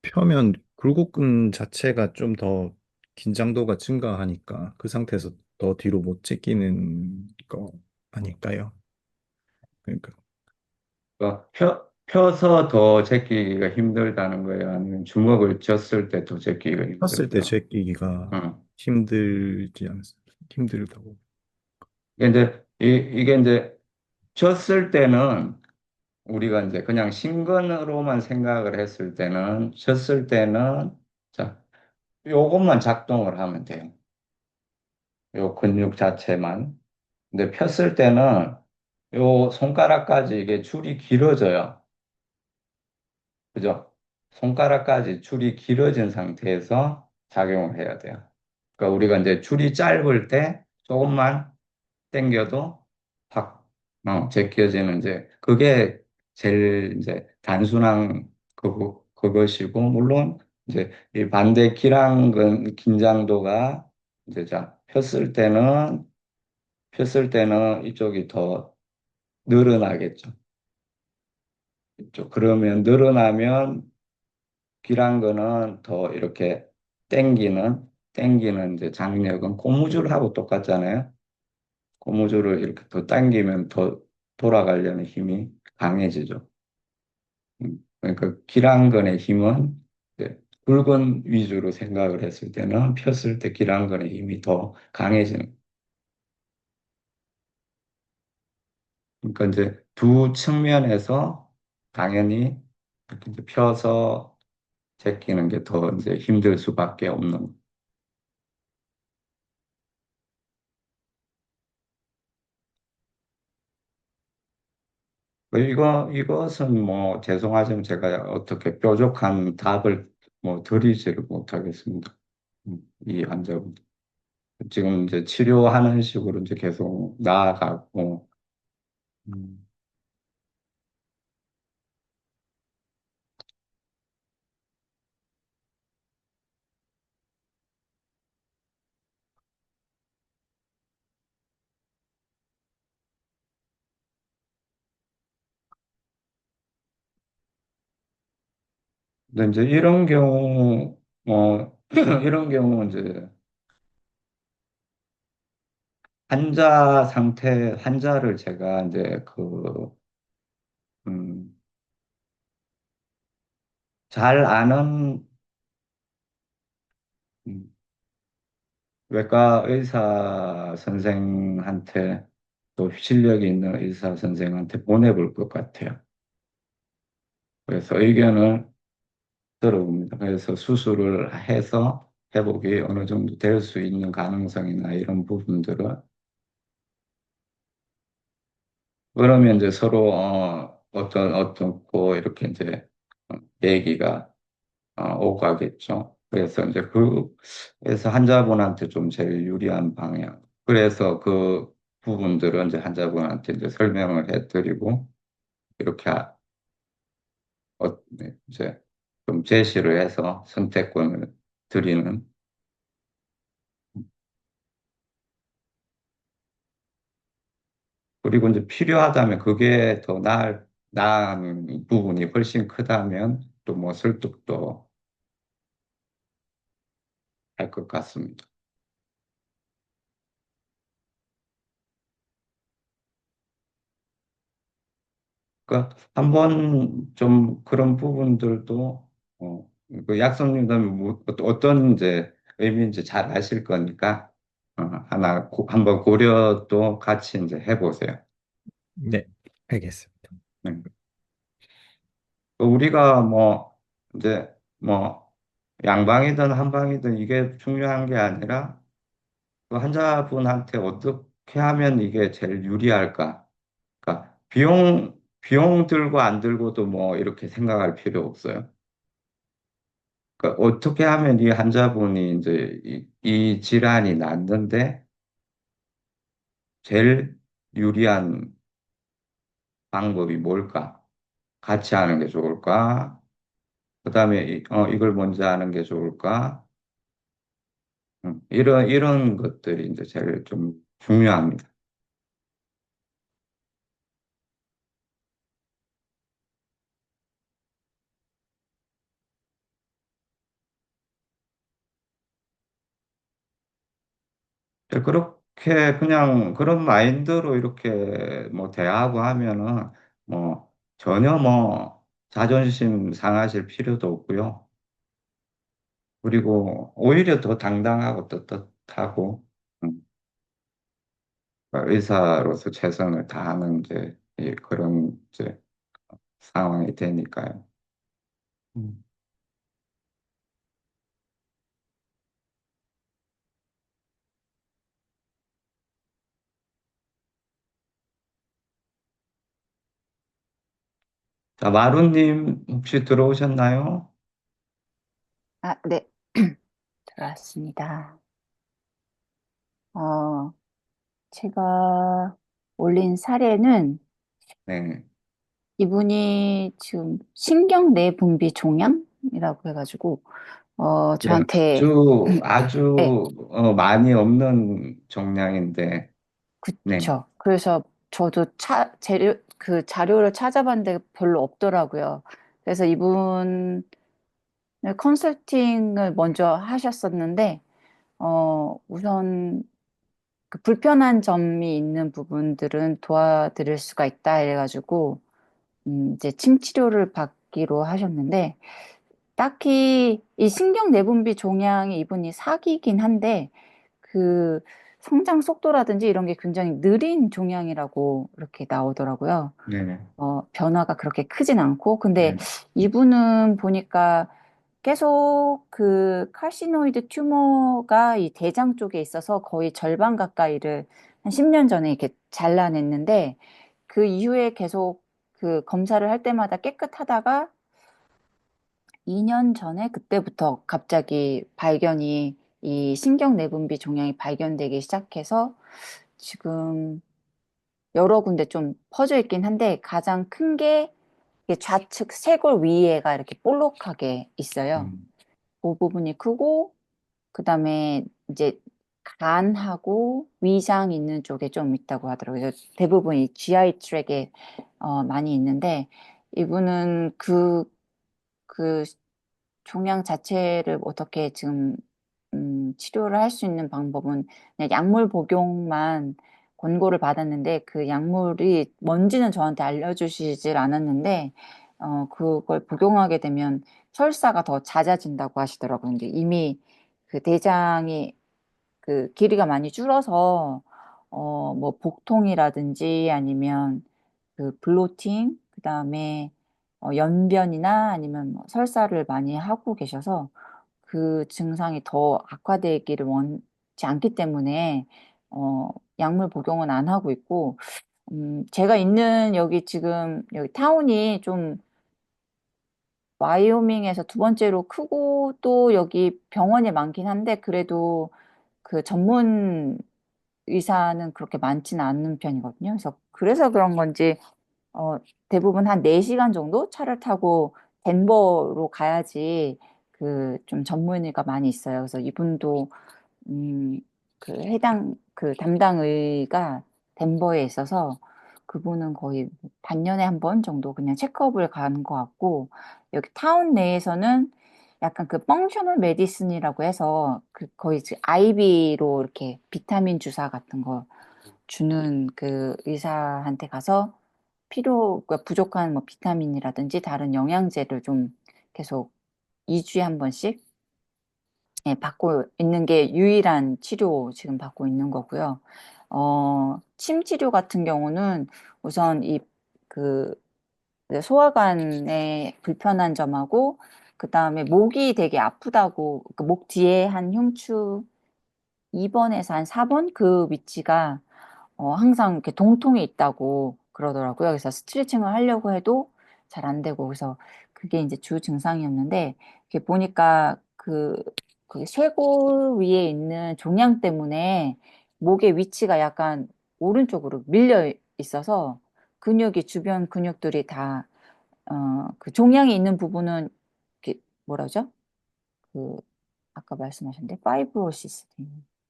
펴면 굴곡근 자체가 좀 더 긴장도가 증가하니까 그 상태에서 더 뒤로 못 제끼는 거 아닐까요? 그러니까 그러니까 펴서 더 제끼기가 힘들다는 거예요? 아니면 주먹을 쥐었을 때 더 제끼기가 폈을 때 힘들어요? 제끼기가 응. 힘들지 않습니까? 힘들다고. 이게 이제 쥐었을 때는 우리가 이제 그냥 신근으로만 생각을 했을 때는, 쳤을 때는, 자, 요것만 작동을 하면 돼요. 요 근육 자체만. 근데 폈을 때는 요 손가락까지 이게 줄이 길어져요. 그죠? 손가락까지 줄이 길어진 상태에서 작용을 해야 돼요. 그러니까 우리가 이제 줄이 짧을 때 조금만 당겨도 확, 제껴지는 이제 그게 제일 이제 단순한 그것이고, 물론 이제 이 반대 기랑근 긴장도가 이제 자, 폈을 때는 이쪽이 더 늘어나겠죠. 그러면 늘어나면 귀란 거는 더 이렇게 땡기는 이제 장력은 고무줄하고 똑같잖아요. 고무줄을 이렇게 더 당기면 더 돌아가려는 힘이 강해지죠. 그러니까 기란근의 힘은 이제 굵은 위주로 생각을 했을 때는 폈을 때 기란근의 힘이 더 강해지는. 그러니까 이제 두 측면에서 당연히 이렇게 이제 펴서 제끼는 게 더 이제 힘들 수밖에 없는. 이것은 뭐, 죄송하지만 제가 어떻게 뾰족한 답을 뭐 드리지를 못하겠습니다. 이 환자분. 지금 이제 치료하는 식으로 이제 계속 나아가고, 음, 근데 이제 이런 경우, 이런 경우 이제 환자를 제가 이제 음, 잘 아는, 음, 외과 의사 선생한테 또 실력이 있는 의사 선생한테 보내볼 것 같아요. 그래서 의견을 들어봅니다. 그래서 수술을 해서 회복이 어느 정도 될 수 있는 가능성이나 이런 부분들을 그러면 이제 서로 어떻고 이렇게 이제 얘기가 오가겠죠. 그래서 이제 그래서 환자분한테 좀 제일 유리한 방향. 그래서 그 부분들은 이제 환자분한테 이제 설명을 해드리고 이렇게 네, 이제 좀 제시를 해서 선택권을 드리는. 그리고 이제 필요하다면 그게 더 나은 부분이 훨씬 크다면 또 뭐 설득도 할 것 같습니다. 그러니까 한번 좀 그런 부분들도 그 약속님들은 어떤 이제 의미인지 잘 아실 거니까 하나 한번 고려도 같이 이제 해보세요. 네, 알겠습니다. 네. 우리가 뭐 이제 뭐 양방이든 한방이든 이게 중요한 게 아니라 그 환자분한테 어떻게 하면 이게 제일 유리할까? 그러니까 비용 들고 안 들고도 뭐 이렇게 생각할 필요 없어요. 그러니까 어떻게 하면 이 환자분이 이제 이 질환이 낫는데 제일 유리한 방법이 뭘까? 같이 하는 게 좋을까? 그다음에 이걸 먼저 하는 게 좋을까? 이런 것들이 이제 제일 좀 중요합니다. 그렇게 그냥 그런 마인드로 이렇게 뭐 대하고 하면은 뭐 전혀 뭐 자존심 상하실 필요도 없고요. 그리고 오히려 더 당당하고 떳떳하고 음, 의사로서 최선을 다하는 이제 그런 이제 상황이 되니까요. 음. 자, 마루님 혹시 들어오셨나요? 아, 네, 들어왔습니다. 어, 제가 올린 사례는 네. 이분이 지금 신경 내분비 종양이라고 해가지고, 네, 저한테, 네, 아주 많이 없는 정량인데, 네, 그쵸. 그래서 저도 그 자료를 찾아봤는데 별로 없더라고요. 그래서 이분을 컨설팅을 먼저 하셨었는데, 우선 그 불편한 점이 있는 부분들은 도와드릴 수가 있다 해가지고 이제 침 치료를 받기로 하셨는데 딱히 이 신경 내분비 종양이 이분이 사기긴 한데 그 성장 속도라든지 이런 게 굉장히 느린 종양이라고 이렇게 나오더라고요. 네, 변화가 그렇게 크진 않고 근데 네, 이분은 보니까 계속 그 칼시노이드 튜머가 이 대장 쪽에 있어서 거의 절반 가까이를 한 10년 전에 이렇게 잘라냈는데 그 이후에 계속 그 검사를 할 때마다 깨끗하다가 2년 전에 그때부터 갑자기 발견이 이 신경내분비 종양이 발견되기 시작해서 지금 여러 군데 좀 퍼져 있긴 한데 가장 큰 게 좌측 쇄골 위에가 이렇게 볼록하게 있어요. 음, 그 부분이 크고 그다음에 이제 간하고 위장 있는 쪽에 좀 있다고 하더라고요. 그래서 대부분 이 GI 트랙에 많이 있는데 이분은 그 종양 자체를 어떻게 지금 치료를 할 수 있는 방법은 그냥 약물 복용만 권고를 받았는데 그 약물이 뭔지는 저한테 알려주시질 않았는데 그걸 복용하게 되면 설사가 더 잦아진다고 하시더라고요. 근데 이미 그 대장이 그 길이가 많이 줄어서 뭐 복통이라든지 아니면 그 블로팅 그다음에 연변이나 아니면 뭐 설사를 많이 하고 계셔서 그 증상이 더 악화되기를 원치 않기 때문에 어 약물 복용은 안 하고 있고 제가 있는 여기 지금 여기 타운이 좀 와이오밍에서 두 번째로 크고 또 여기 병원이 많긴 한데 그래도 그 전문 의사는 그렇게 많지는 않은 편이거든요. 그래서 그런 건지 어, 대부분 한 4시간 정도 차를 타고 덴버로 가야지 그 좀 전문의가 많이 있어요. 그래서 이분도 그 해당 그 담당 의가 덴버에 있어서 그분은 거의 반년에 한 번 정도 그냥 체크업을 가는 것 같고 여기 타운 내에서는 약간 그 펑셔널 메디슨이라고 해서 그 거의 아이비로 이렇게 비타민 주사 같은 거 주는 그 의사한테 가서 필요가 부족한 뭐 비타민이라든지 다른 영양제를 좀 계속 2주에 한 번씩 예, 받고 있는 게 유일한 치료 지금 받고 있는 거고요. 침 치료 같은 경우는 우선 그 소화관에 불편한 점하고 그 다음에 목이 되게 아프다고 그목 뒤에 한 흉추 2번에서 한 4번 그 위치가 항상 이렇게 동통이 있다고 그러더라고요. 그래서 스트레칭을 하려고 해도 잘 안 되고, 그래서 그게 이제 주 증상이었는데, 이렇게 보니까 그 쇄골 위에 있는 종양 때문에 목의 위치가 약간 오른쪽으로 밀려 있어서 근육이, 주변 근육들이 다, 그 종양이 있는 부분은, 이렇게 뭐라죠? 그 아까 말씀하셨는데 파이브로시스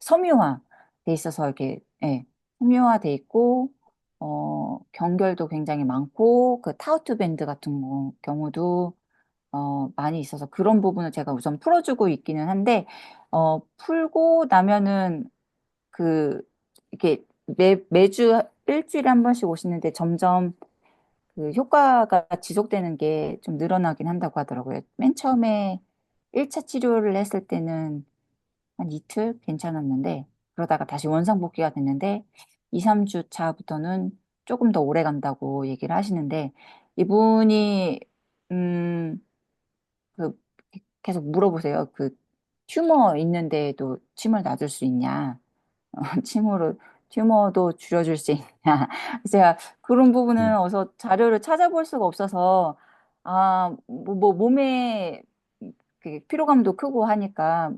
섬유화 돼 있어서 이렇게 예, 섬유화 돼 있고 경결도 굉장히 많고 그 타우트 밴드 같은 경우도 많이 있어서 그런 부분을 제가 우선 풀어주고 있기는 한데 풀고 나면은 그 이렇게 매주 일주일에 한 번씩 오시는데 점점 그 효과가 지속되는 게 좀 늘어나긴 한다고 하더라고요. 맨 처음에 1차 치료를 했을 때는 한 이틀 괜찮았는데 그러다가 다시 원상복귀가 됐는데 2, 3주 차부터는 조금 더 오래 간다고 얘기를 하시는데 이분이, 음, 그, 계속 물어보세요. 그, 튜머 있는데도 침을 놔줄 수 있냐? 침으로 튜머도 줄여줄 수 있냐. 제가 그런 부분은 어서 자료를 찾아볼 수가 없어서, 뭐 몸에 그 피로감도 크고 하니까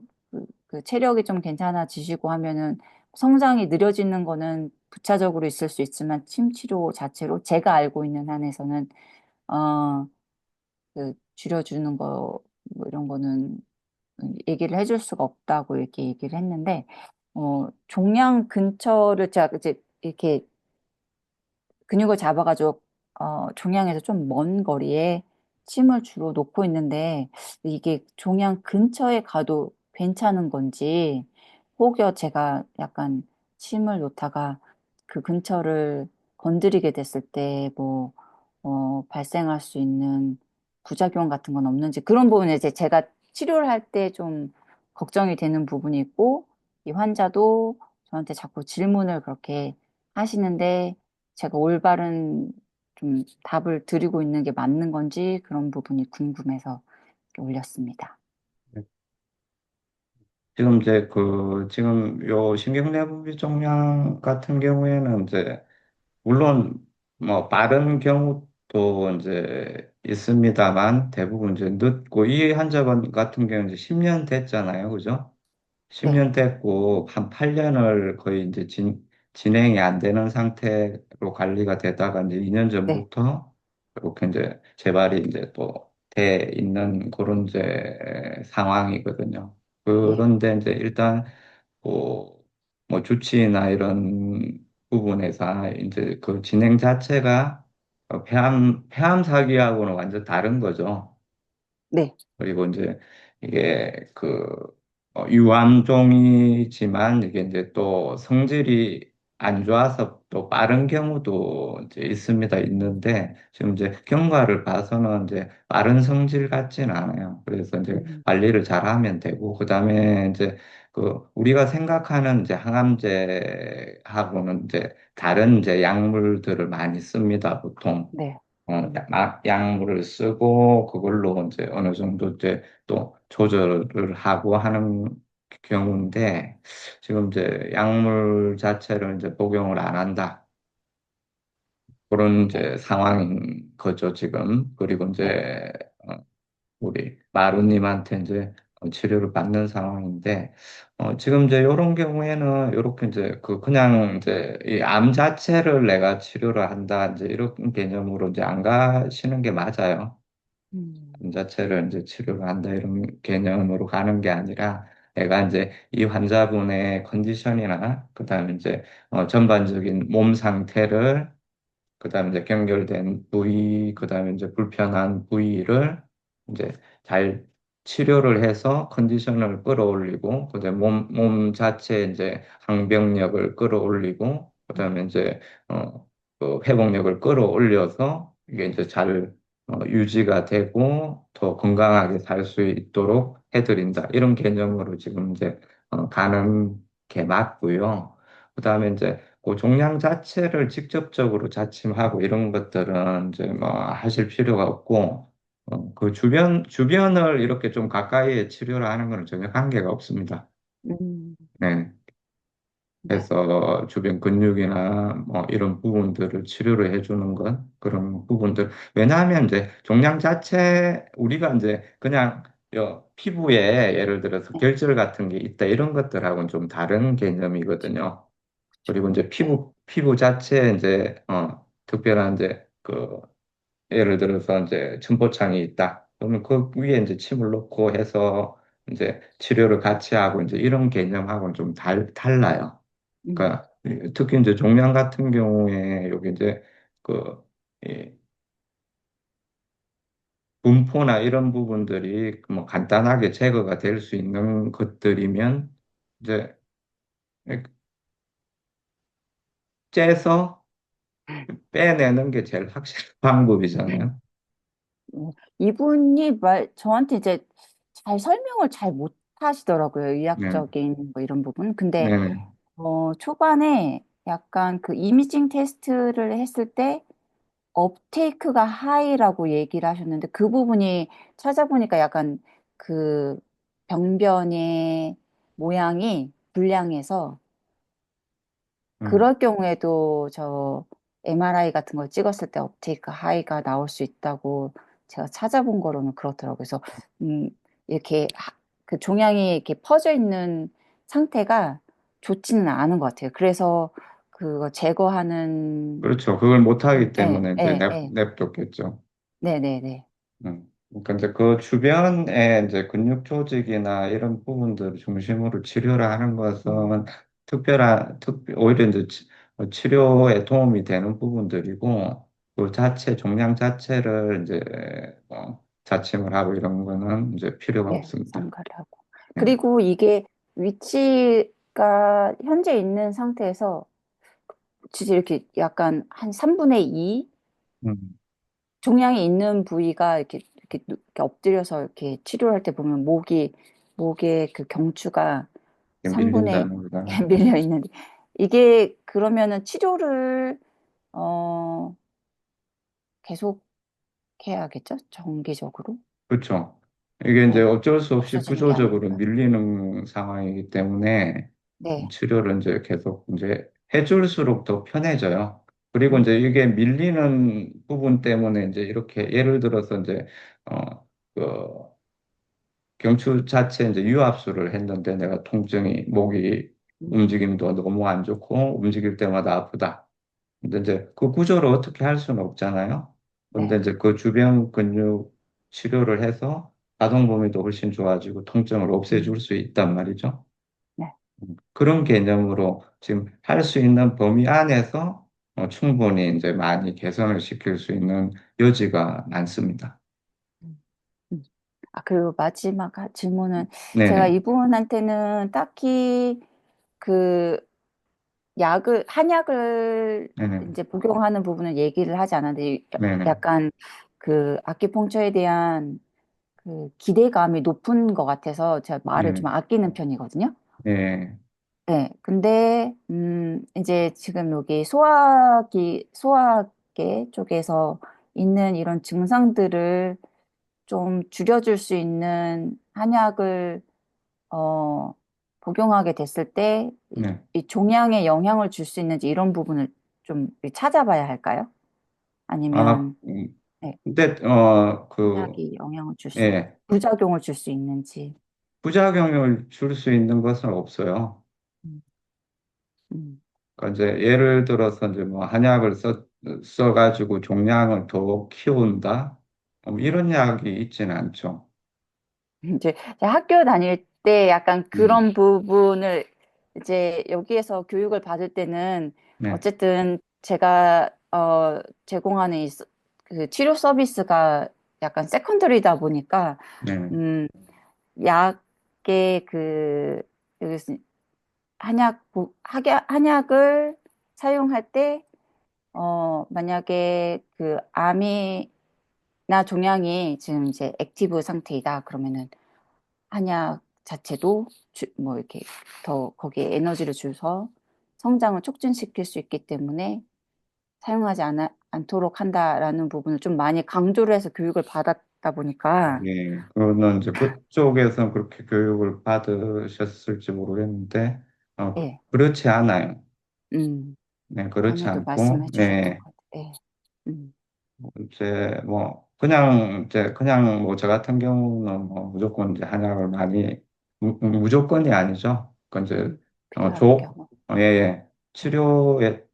그 체력이 좀 괜찮아지시고 하면은 성장이 느려지는 거는 부차적으로 있을 수 있지만 침 치료 자체로 제가 알고 있는 한에서는 어, 그 줄여주는 거, 뭐 이런 거는 얘기를 해줄 수가 없다고 이렇게 얘기를 했는데, 종양 근처를 제가 이제 이렇게 근육을 잡아가지고 종양에서 좀 먼 거리에 침을 주로 놓고 있는데 이게 종양 근처에 가도 괜찮은 건지 혹여 제가 약간 침을 놓다가 그 근처를 건드리게 됐을 때 뭐 발생할 수 있는 부작용 같은 건 없는지 그런 부분에 이제 제가 치료를 할 때 좀 걱정이 되는 부분이 있고 이 환자도 저한테 자꾸 질문을 그렇게 하시는데 제가 올바른 좀 답을 드리고 있는 게 맞는 건지 그런 부분이 궁금해서 이렇게 올렸습니다. 지금 이제 지금 요 신경내부비 종양 같은 경우에는 이제 물론 뭐 빠른 경우도 이제 있습니다만 대부분 이제 늦고 이 환자 같은 경우는 이제 10년 됐잖아요. 그죠? 네, 10년 됐고 한 8년을 거의 이제 진행이 안 되는 상태로 관리가 되다가 이제 2년 네, 전부터 이렇게 이제 재발이 이제 또 돼 있는 그런 이제 상황이거든요. 네, 그런데 이제 일단 뭐, 뭐 주치의나 이런 부분에서 이제 그 진행 자체가 폐암 사기하고는 완전 다른 거죠. 네, 그리고 이제 이게 유암종이지만 이게 이제 또 성질이 안 좋아서 또 빠른 경우도 이제 있는데 지금 이제 경과를 봐서는 이제 빠른 성질 같지는 않아요. 그래서 이제 음, 관리를 잘하면 되고 그다음에 이제 우리가 생각하는 이제 항암제하고는 이제 다른 이제 약물들을 많이 씁니다, 보통. 네, 약물을 쓰고 그걸로 이제 어느 정도 이제 또 조절을 하고 하는 경우인데 지금 이제 약물 자체를 이제 복용을 안 한다. 그런 네, 이제 상황인 거죠, 지금. 그리고 네, 이제 우리 마루님한테 이제 치료를 받는 상황인데 지금 이제 이런 경우에는 이렇게 이제 그냥 이제 이 암 자체를 내가 치료를 한다 이제 이런 개념으로 이제 안 가시는 게 맞아요. 암 자체를 이제 치료를 한다 이런 개념으로 가는 게 아니라 내가 이제 이 환자분의 컨디션이나 그다음에 이제 전반적인 몸 상태를 그다음에 이제 경결된 부위, 그다음에 이제 불편한 부위를 이제 잘 치료를 해서 컨디션을 끌어올리고, 그다음에 몸 자체 이제 항병력을 끌어올리고, 그다음에 이제 회복력을 끌어올려서 이게 이제 잘 유지가 되고 더 건강하게 살 수 있도록 해드린다. 이런 개념으로 지금 이제 가는 게 맞고요. 그다음에 이제 그 종양 자체를 직접적으로 자침하고 이런 것들은 이제 뭐 하실 필요가 없고, 그 주변을 이렇게 좀 가까이에 치료를 하는 거는 전혀 관계가 없습니다. 음, 네. 네, 그래서 주변 근육이나 뭐 이런 부분들을 치료를 해주는 것, 그런 부분들. 왜냐하면 이제 종양 자체, 우리가 이제 그냥 피부에 예를 들어서 네, 결절 같은 게 있다 이런 것들하고는 좀 다른 개념이거든요. 그렇죠. 그리고 이제 네, 피부 자체에 이제, 특별한 이제, 예를 들어서 이제 첨포창이 있다. 그러면 그 위에 이제 침을 넣고 해서 이제 치료를 같이 하고 이제 이런 개념하고는 좀 달라요. 음, 그러니까 특히 이제 종양 같은 경우에 여기 이제 그, 이 분포나 이런 부분들이 뭐 간단하게 제거가 될 수 있는 것들이면 이제 째서 빼내는 게 제일 확실한 방법이잖아요. 이분이 저한테 이제 잘 설명을 잘 못 하시더라고요. 네, 의학적인 뭐 이런 부분. 근데 네, 초반에 약간 그 이미징 테스트를 했을 때 업테이크가 하이라고 얘기를 하셨는데 그 부분이 찾아보니까 약간 그 병변의 모양이 불량해서 음, 그럴 경우에도 저 MRI 같은 걸 찍었을 때 업테이크 하이가 나올 수 있다고 제가 찾아본 거로는 그렇더라고요. 그래서 음, 이렇게 그 종양이 이렇게 퍼져 있는 상태가 좋지는 않은 것 같아요. 그래서 그거 제거하는 그렇죠. 그걸 못하기 예, 때문에 이제 예, 예. 냅뒀겠죠. 네네네. 그러니까 이제 그 주변에 이제 근육 조직이나 이런 부분들을 중심으로 치료를 하는 음, 것은 오히려 이제 치료에 도움이 되는 부분들이고, 그 자체, 종양 자체를 이제, 자침을 하고 이런 거는 이제 필요가 예, 없습니다. 삼가를 하고. 네. 그리고 이게 위치가 현재 있는 상태에서 진짜 이렇게 약간 한 3분의 2 음, 종양이 있는 부위가 이렇게 엎드려서 이렇게 치료할 때 보면 목에 그 경추가 3분의 밀린다는 거다. 밀려 있는데 이게 그러면은 치료를 어 계속 해야겠죠? 정기적으로? 그렇죠. 이게 이제 네. 어쩔 수 없이 없어지는 게 구조적으로 아니니까. 밀리는 상황이기 때문에 네. 치료를 이제 계속 이제 해줄수록 더 편해져요. 그리고 음, 이제 이게 밀리는 부분 때문에 이제 이렇게 예를 들어서 이제 그 경추 자체 이제 유압수를 했는데 내가 통증이 목이 음, 움직임도 너무 안 좋고 움직일 때마다 아프다. 근데 이제 그 구조를 어떻게 할 수는 없잖아요. 근데 네. 이제 그 주변 근육 치료를 해서 가동 범위도 훨씬 좋아지고 통증을 없애줄 음, 수 있단 말이죠. 네. 그런 개념으로 지금 할 수 있는 범위 안에서 충분히 이제 많이 개선을 시킬 수 있는 여지가 많습니다. 음, 음. 그리고 마지막 질문은 제가 네네. 이분한테는 딱히 그 한약을 네네. 이제 복용하는 부분은 얘기를 하지 않았는데 네네. 약간 그 아키펑처에 대한 그 기대감이 높은 것 같아서 제가 말을 네네. 좀 아끼는 편이거든요. 네. 네. 근데, 이제 지금 여기 소화계 쪽에서 있는 이런 증상들을 좀 줄여줄 수 있는 한약을, 어, 복용하게 됐을 때, 네. 이 종양에 영향을 줄 수 있는지 이런 부분을 좀 찾아봐야 할까요? 아, 아니면, 네, 근데, 한약이 영향을 예, 부작용을 줄 수 있는지. 부작용을 줄 수 있는 것은 없어요. 음, 음, 그러니까 이제 예를 들어서 이제 뭐 한약을 써가지고 종양을 더 키운다? 네. 이런 약이 있지는 않죠. 이제 제가 학교 다닐 때 약간 음, 그런 부분을 이제 여기에서 교육을 받을 때는 네, 어쨌든 제가 제공하는 그 치료 서비스가 약간 세컨더리다 보니까 네, 음 약의 그 한약을 사용할 때 만약에 그 암이나 종양이 지금 이제 액티브 상태이다 그러면은 한약 자체도 뭐 이렇게 더 거기에 에너지를 줘서 성장을 촉진시킬 수 있기 때문에 사용하지 않도록 한다라는 부분을 좀 많이 강조를 해서 교육을 받았다 보니까 예, 그거는 이제 그쪽에서 그렇게 교육을 받으셨을지 모르겠는데, 예, 그렇지 않아요. 음, 네, 그렇지 전에도 않고, 말씀해 주셨던 네, 것 같아요. 예, 음, 이제 뭐 그냥 뭐 저 같은 경우는 뭐 무조건 이제 한약을 많이 무조건이 아니죠. 그러니까 이제 어, 필요할 조 경우. 예, 예. 예,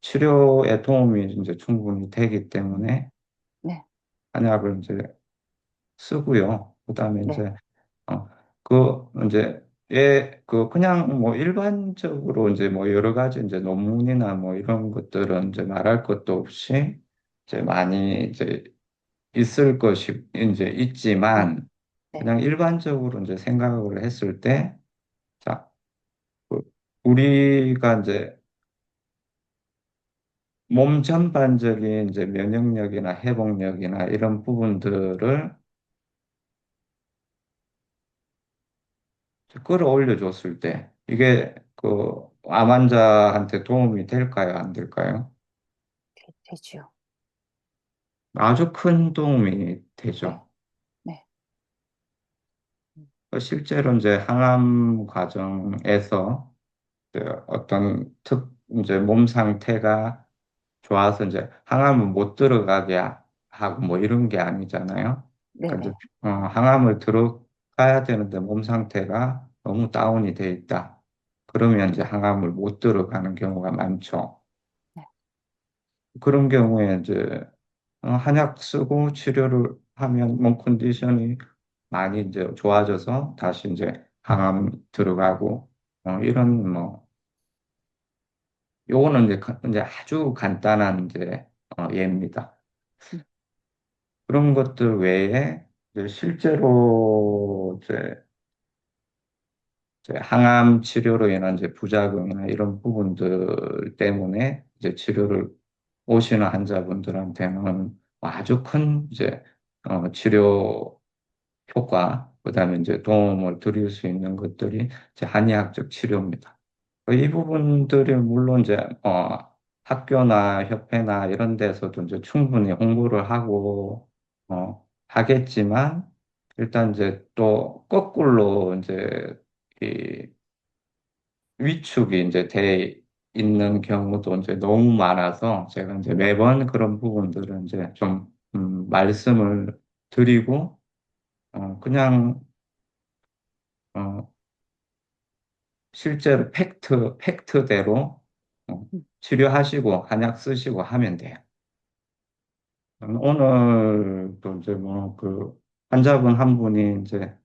치료에 도움이 이제 충분히 되기 음, 때문에 네, 한약을 이제 쓰고요. 그다음에 네, 이제 이제 그냥 뭐 일반적으로 이제 뭐 여러 가지 이제 논문이나 뭐 이런 것들은 이제 말할 것도 없이 이제 많이 이제 있을 것이 이제 네, 있지만 네, 그냥 일반적으로 이제 생각을 했을 때 자, 그 우리가 이제 몸 전반적인 이제 면역력이나 회복력이나 이런 부분들을 끌어올려 줬을 때 이게 그 암 환자한테 도움이 될까요? 안 될까요? 되지요. 아주 큰 도움이 네, 되죠. 네, 실제로 이제 항암 과정에서 이제 어떤 이제 몸 상태가 좋아서 이제 항암을 못 들어가게 하고 뭐 이런 게 아니잖아요. 네, 그러니까 네, 이제 항암을 들어가야 되는데 몸 상태가 너무 다운이 돼 있다. 그러면 이제 항암을 못 들어가는 경우가 많죠. 네, 그런 경우에 이제 한약 쓰고 치료를 하면 몸 컨디션이 많이 이제 좋아져서 다시 이제 항암 들어가고 이런 뭐 요거는 이제 아주 간단한 이제 예입니다. 음, 그런 것들 외에 이제 실제로 이제 항암 치료로 인한 이제 부작용이나 이런 부분들 때문에 이제 치료를 오시는 환자분들한테는 아주 큰 이제 치료 효과, 그다음에 이제 도움을 드릴 수 있는 것들이 이제 한의학적 치료입니다. 이 부분들이 물론 이제 학교나 협회나 이런 데서도 이제 충분히 홍보를 하고 하겠지만 일단 이제 또 거꾸로 이제 이 위축이 이제 돼 있는 경우도 이제 너무 많아서 제가 이제 매번 그런 부분들은 이제 좀 말씀을 드리고 그냥 어, 실제로 팩트대로 음, 치료하시고 한약 쓰시고 하면 돼요. 오늘도 이제 뭐 그 환자분 한 분이 이제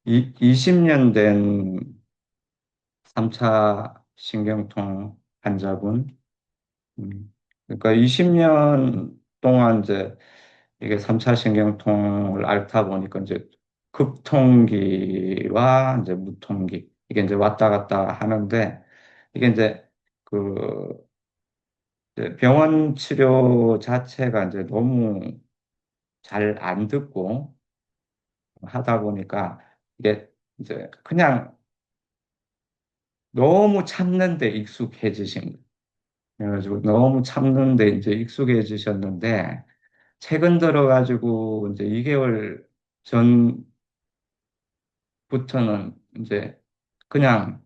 20년 된 3차 신경통 환자분, 그러니까 20년 동안 이제 이게 3차 신경통을 앓다 보니까 이제 급통기와 이제 무통기 이게 이제 왔다 갔다 하는데 이게 이제 그 이제 병원 치료 자체가 이제 너무 잘 안 듣고 하다 보니까 이게 이제 그냥 너무 참는데 익숙해지신 거예요. 그래가지고 너무 참는데 이제 익숙해지셨는데 최근 들어가지고 이제 2개월 전부터는 이제 그냥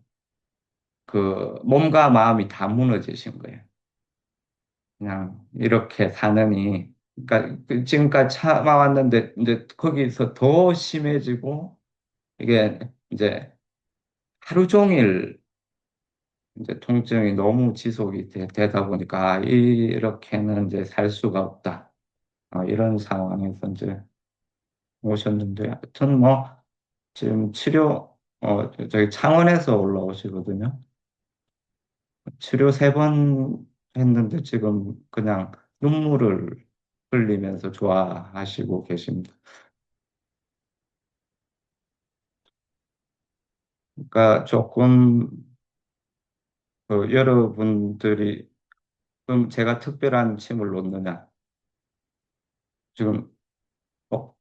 그 몸과 마음이 다 무너지신 거예요. 그냥 이렇게 사느니, 그러니까 그 지금까지 참아왔는데 이제 거기서 더 심해지고 이게 이제 하루 종일 이제 통증이 너무 지속이 되다 보니까 이렇게는 이제 살 수가 없다. 이런 상황에서 이제 오셨는데, 하여튼 뭐 지금 치료 저기 창원에서 올라오시거든요. 치료 3번 했는데 지금 그냥 눈물을 흘리면서 좋아하시고 계십니다. 그러니까 조금 여러분들이 그럼 제가 특별한 침을 놓느냐? 지금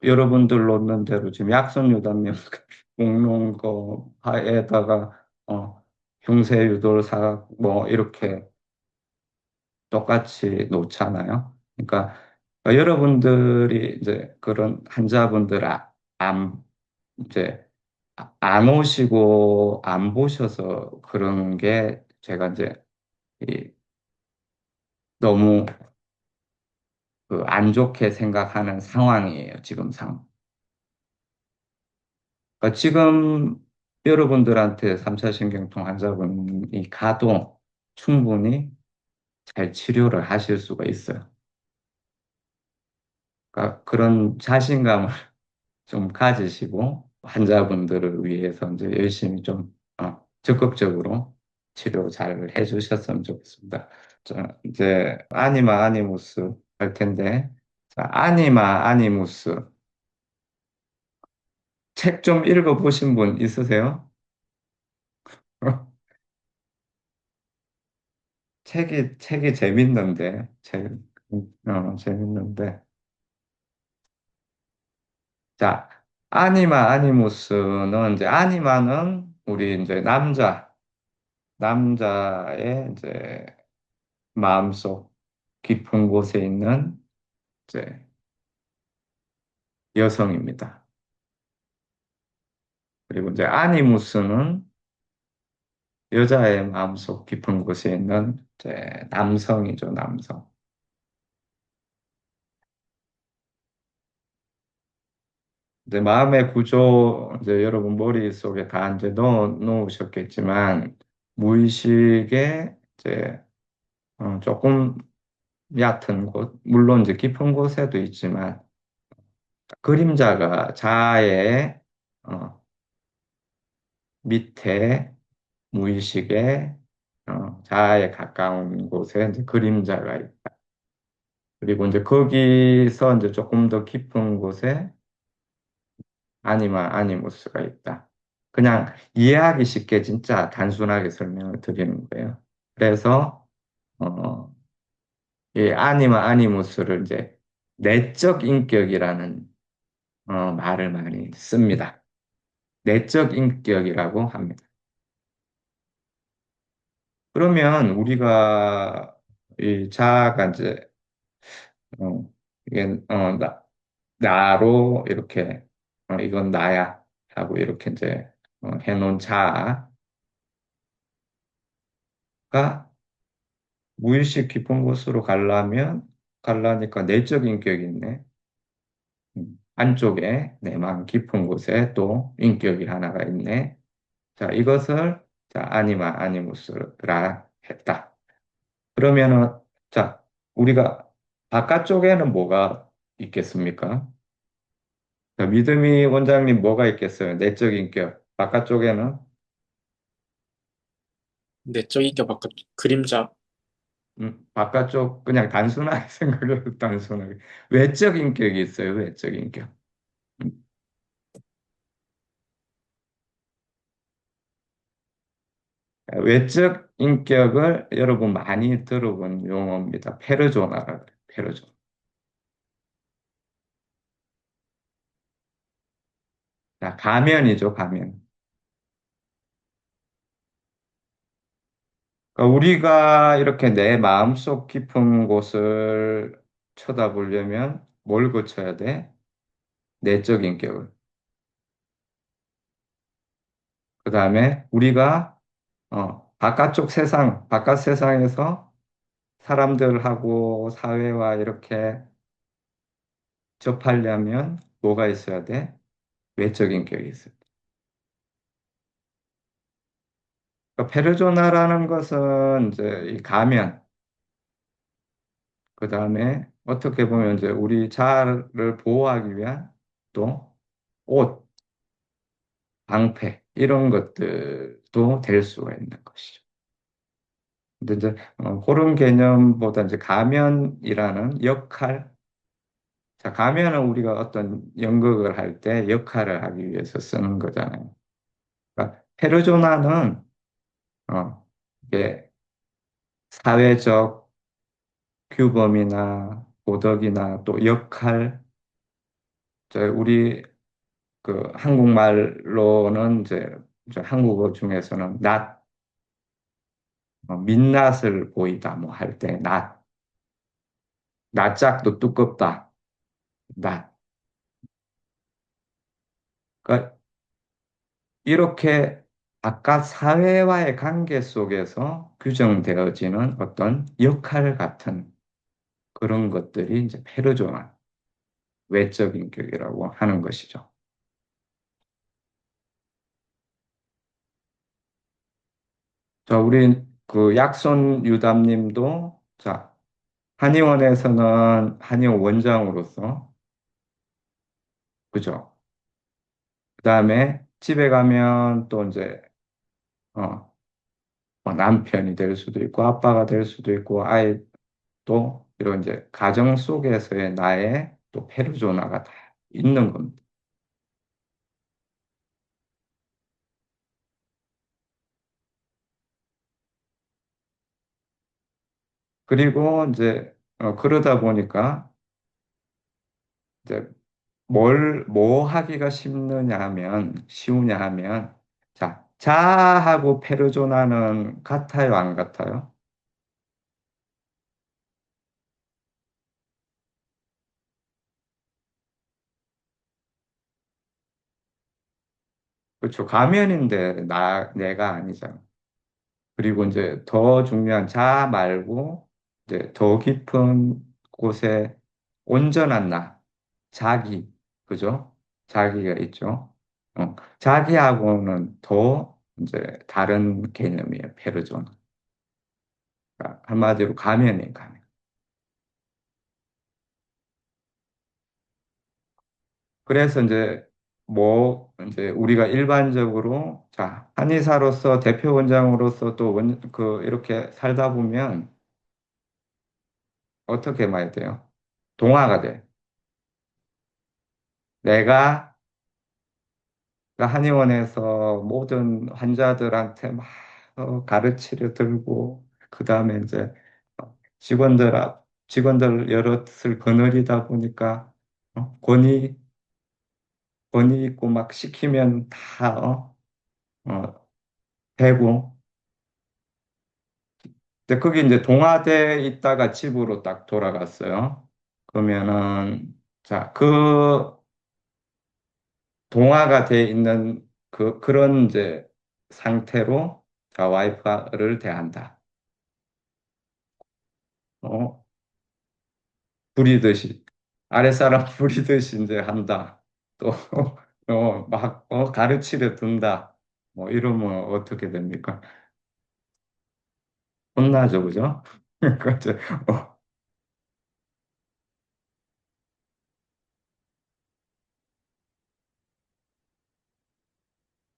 여러분들 놓는 대로 지금 약선유단면 목놓은 거 하에다가 흉쇄유돌 사각 뭐 이렇게 똑같이 놓잖아요. 그러니까 여러분들이 이제 그런 환자분들 안 이제 안 오시고 안 보셔서 그런 게 제가 이제 이 너무 그 안 좋게 생각하는 상황이에요, 지금 상황. 그러니까 지금 여러분들한테 3차 신경통 환자분이 가도 충분히 잘 치료를 하실 수가 있어요. 그러니까 그런 자신감을 좀 가지시고 환자분들을 위해서 이제 열심히 좀 적극적으로 치료 잘 해주셨으면 좋겠습니다. 자, 이제 아니마 아니무스 할 텐데, 자, 아니마 아니무스 책 좀 읽어보신 분 있으세요? 책이 재밌는데, 재밌는데. 자, 아니마 아니무스는 이제 아니마는 우리 이제 남자의 이제 마음속 깊은 곳에 있는 이제 여성입니다. 그리고 이제 아니무스는 여자의 마음속 깊은 곳에 있는 이제 남성이죠, 남성. 이제 마음의 구조, 이제 여러분 머릿속에 다 이제 놓으셨겠지만, 무의식의 이제 조금 얕은 곳, 물론 이제 깊은 곳에도 있지만, 그림자가 자아의 어, 밑에 무의식의 자아에 가까운 곳에 이제 그림자가 있다. 그리고 이제 거기서 이제 조금 더 깊은 곳에 아니마 아니무스가 있다. 그냥 이해하기 쉽게 진짜 단순하게 설명을 드리는 거예요. 그래서 어, 이 아니마 아니무스를 이제 내적 인격이라는 말을 많이 씁니다. 내적 인격이라고 합니다. 그러면 우리가 이 자아가 이제 어, 이게 나로 이렇게 이건 나야 하고 이렇게 이제 해놓은 자아가 무의식 깊은 곳으로 가려니까 내적 인격이 있네. 안쪽에 내 마음 깊은 곳에 또 인격이 하나가 있네. 자, 이것을 자, 아니마 아니무스라 했다. 그러면은 자, 우리가 바깥쪽에는 뭐가 있겠습니까? 자, 믿음이 원장님 뭐가 있겠어요? 내적 인격. 바깥쪽에는 내적 인격 바깥 그림자. 바깥쪽 그냥 단순하게 생각해도 단순하게 외적 인격이 있어요. 외적 인격. 음, 외적 인격을 여러분 많이 들어본 용어입니다. 페르조나라 그래요. 페르조나. 자, 가면이죠, 가면. 그러니까 우리가 이렇게 내 마음속 깊은 곳을 쳐다보려면 뭘 거쳐야 돼? 내적 인격을. 그 다음에 우리가 바깥쪽 세상, 바깥 세상에서 사람들하고 사회와 이렇게 접하려면 뭐가 있어야 돼? 외적 인격이 있어야 돼. 그러니까 페르조나라는 것은 이제 이 가면, 그 다음에 어떻게 보면 이제 우리 자아를 보호하기 위한 또 옷, 방패, 이런 것들도 될 수가 있는 것이죠. 근데 이제 그런 개념보다 이제 가면이라는 역할, 자, 가면은 우리가 어떤 연극을 할 때 역할을 하기 위해서 쓰는 거잖아요. 그러니까 페르조나는 이게 사회적 규범이나 도덕이나 또 역할, 우리 그 한국말로는 이제 한국어 중에서는 민낯을 보이다 뭐 할 때 낯짝도 두껍다, 낯. 그러니까 이렇게 바깥 사회와의 관계 속에서 규정되어지는 어떤 역할 같은 그런 것들이 이제 페르조나, 외적 인격이라고 하는 것이죠. 자, 우리 그 약손 유담님도 자, 한의원에서는 한의원 원장으로서 그죠? 그다음에 집에 가면 또 이제 어, 뭐 남편이 될 수도 있고 아빠가 될 수도 있고 아이 또 이런 이제 가정 속에서의 나의 또 페르소나가 다 있는 겁니다. 그리고 이제 그러다 보니까 이제 뭐 하기가 쉬우냐 하면 자, 자하고 페르소나는 같아요, 안 같아요? 그렇죠. 가면인데 내가 아니잖아. 그리고 이제 더 중요한 자 말고 이제 더 깊은 곳에 온전한 나, 자기, 그죠? 자기가 있죠. 자기하고는 더 이제 다른 개념이에요. 페르소나. 그러니까 한마디로 가면이에요, 가면. 그래서 이제 우리가 일반적으로 자, 한의사로서 대표 원장으로서 또 이렇게 살다 보면 어떻게 말해야 돼요? 동화가 돼. 내가 한의원에서 모든 환자들한테 막 가르치려 들고, 그 다음에 이제 직원들 여럿을 거느리다 보니까 권위 있고 막 시키면 다 되고. 근데 그게 이제 동화돼 있다가 집으로 딱 돌아갔어요. 그러면은 자, 그 동화가 돼 있는 그런 이제 상태로 자, 와이프를 대한다. 어, 부리듯이. 아랫사람 부리듯이 이제 한다. 또, 가르치려 든다. 뭐, 이러면 어떻게 됩니까? 혼나죠, 그죠? 그죠? 어,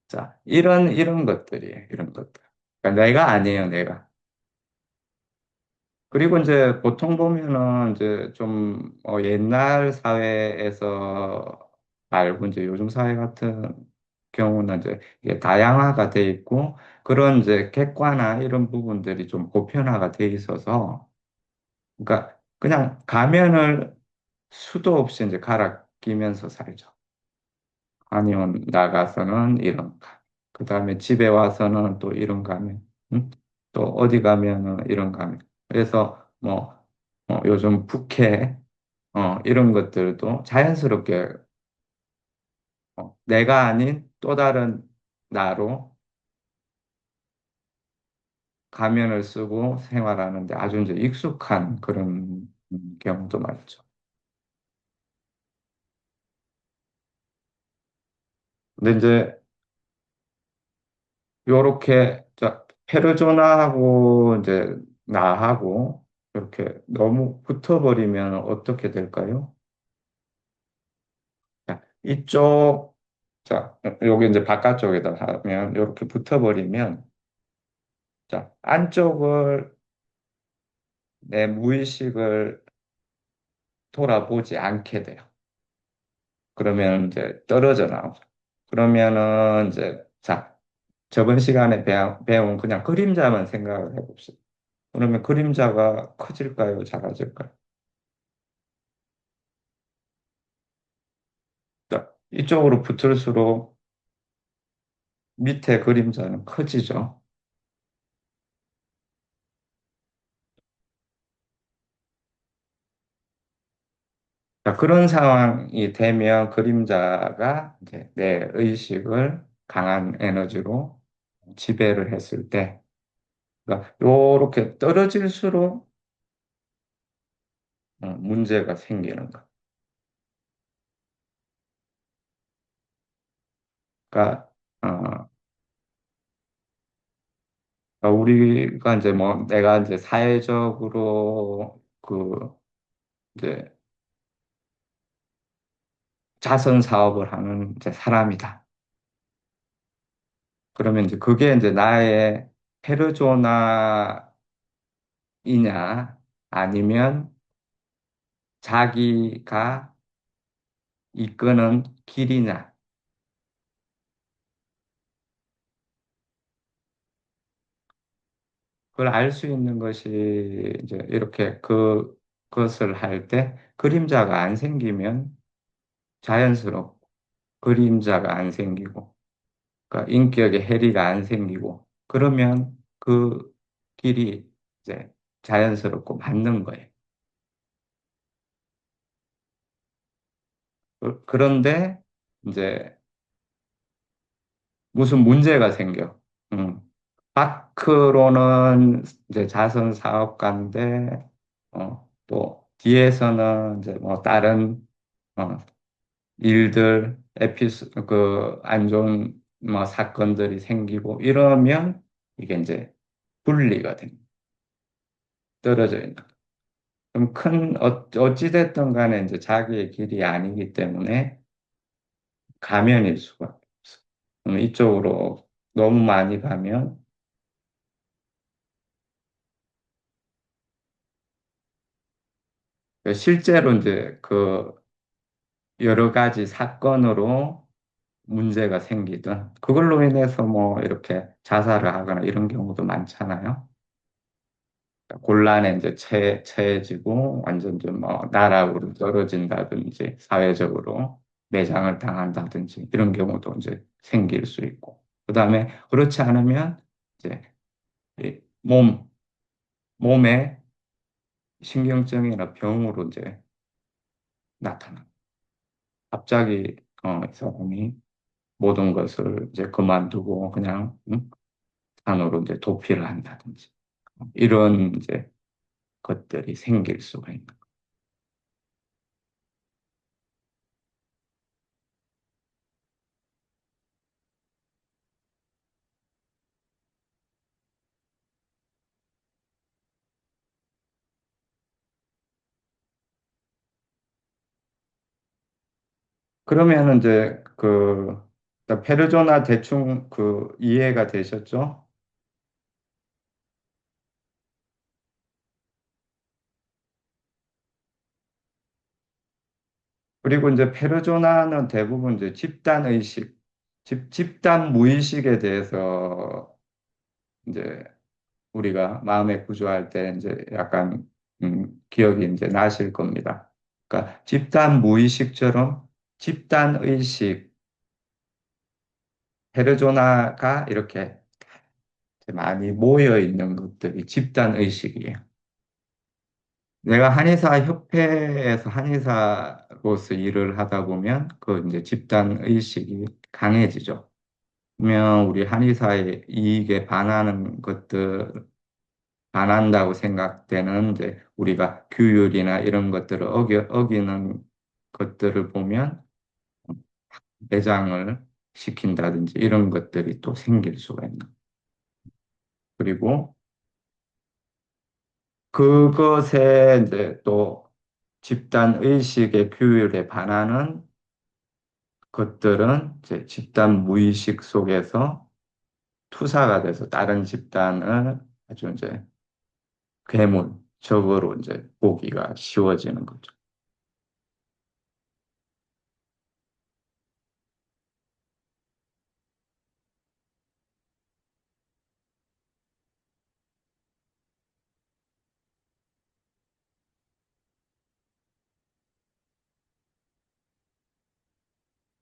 자, 이런 것들이에요, 이런 것들. 그러니까 내가 아니에요, 내가. 그리고 이제 보통 보면은 이제 좀 옛날 사회에서 말고 이제 요즘 사회 같은 경우는 이제 이게 다양화가 돼 있고 그런 이제 객관화 이런 부분들이 좀 보편화가 돼 있어서 그러니까 그냥 가면을 수도 없이 이제 갈아 끼면서 살죠. 아니면 나가서는 이런 가면. 그 다음에 집에 와서는 또 이런 가면. 응? 또 어디 가면은 이런 가면. 그래서 요즘 부캐 이런 것들도 자연스럽게 내가 아닌 또 다른 나로 가면을 쓰고 생활하는데 아주 이제 익숙한 그런 경우도 많죠. 근데 이제 요렇게 페르조나하고 이제 나하고 이렇게 너무 붙어버리면 어떻게 될까요? 자, 여기 이제 바깥쪽에다 하면 이렇게 붙어버리면 자, 안쪽을 내 무의식을 돌아보지 않게 돼요. 그러면 이제 떨어져 나오죠. 그러면은 이제 자, 저번 시간에 배운 그냥 그림자만 생각을 해봅시다. 그러면 그림자가 커질까요? 작아질까요? 자, 이쪽으로 붙을수록 밑에 그림자는 커지죠. 자, 그런 상황이 되면 그림자가 이제 내 의식을 강한 에너지로 지배를 했을 때, 그러니까 요렇게 떨어질수록 문제가 생기는 거. 그러니까 우리가 이제 내가 이제 사회적으로 이제 자선 사업을 하는 이제 사람이다. 그러면 이제 그게 이제 나의 페르조나이냐 아니면 자기가 이끄는 길이냐. 그걸 알 수 있는 것이 이제 이렇게 그것을 할 때 그림자가 안 생기면 자연스럽고 그림자가 안 생기고 그러니까 인격의 해리가 안 생기고 그러면 그 길이 이제 자연스럽고 맞는 거예요. 그런데 이제 무슨 문제가 생겨. 음. 바크로는 이제 자선 사업가인데, 또 뒤에서는 이제 뭐 다른, 어, 일들, 안 좋은 뭐 사건들이 생기고 이러면 이게 이제 분리가 됩니다. 떨어져 있는. 그럼 어찌됐든 간에 이제 자기의 길이 아니기 때문에 가면일 수가 없어. 이쪽으로 너무 많이 가면 실제로 이제 그 여러 가지 사건으로 문제가 생기든 그걸로 인해서 뭐 이렇게 자살을 하거나 이런 경우도 많잖아요. 곤란에 이제 처해지고 완전 좀 뭐 나락으로 떨어진다든지 사회적으로 매장을 당한다든지 이런 경우도 이제 생길 수 있고 그다음에 그렇지 않으면 이제 이 몸에 신경증이나 병으로 이제 나타나. 갑자기 이 사람이 모든 것을 이제 그만두고 그냥 산으로 이제 도피를 한다든지 이런 이제 것들이 생길 수가 있는. 그러면 이제 그러니까 페르조나 대충 그 이해가 되셨죠? 그리고 이제 페르조나는 대부분 이제 집단 의식, 집단 무의식에 대해서 이제 우리가 마음의 구조할 때 이제 약간 기억이 이제 나실 겁니다. 그러니까 집단 무의식처럼 집단 의식, 페르조나가 이렇게 많이 모여 있는 것들이 집단 의식이에요. 내가 한의사 협회에서 한의사로서 일을 하다 보면 그 이제 집단 의식이 강해지죠. 그러면 우리 한의사의 이익에 반하는 것들, 반한다고 생각되는 이제 우리가 규율이나 이런 것들을 어기는 것들을 보면 매장을 시킨다든지 이런 것들이 또 생길 수가 있는. 그리고 그것에 이제 또 집단 의식의 규율에 반하는 것들은 이제 집단 무의식 속에서 투사가 돼서 다른 집단을 아주 이제 괴물, 적으로 이제 보기가 쉬워지는 거죠.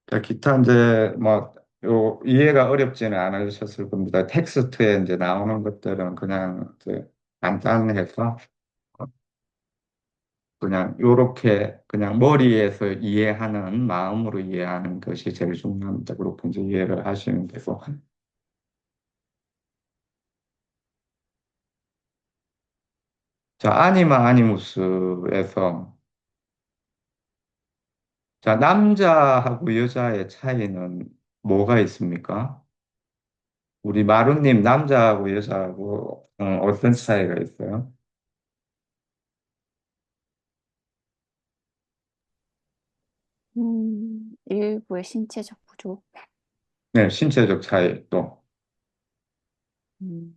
자, 기타 이제 뭐, 요, 이해가 어렵지는 않으셨을 겁니다. 텍스트에 이제 나오는 것들은 그냥 이제 간단해서 그냥 요렇게 그냥 머리에서 이해하는 마음으로 이해하는 것이 제일 중요합니다. 그렇게 이제 이해를 하시면 되고. 자, 아니마 아니무스에서 자, 남자하고 여자의 차이는 뭐가 있습니까? 우리 마루님 남자하고 여자하고 어떤 차이가 있어요? 일부의 신체적 구조, 네, 신체적 차이 또. 음,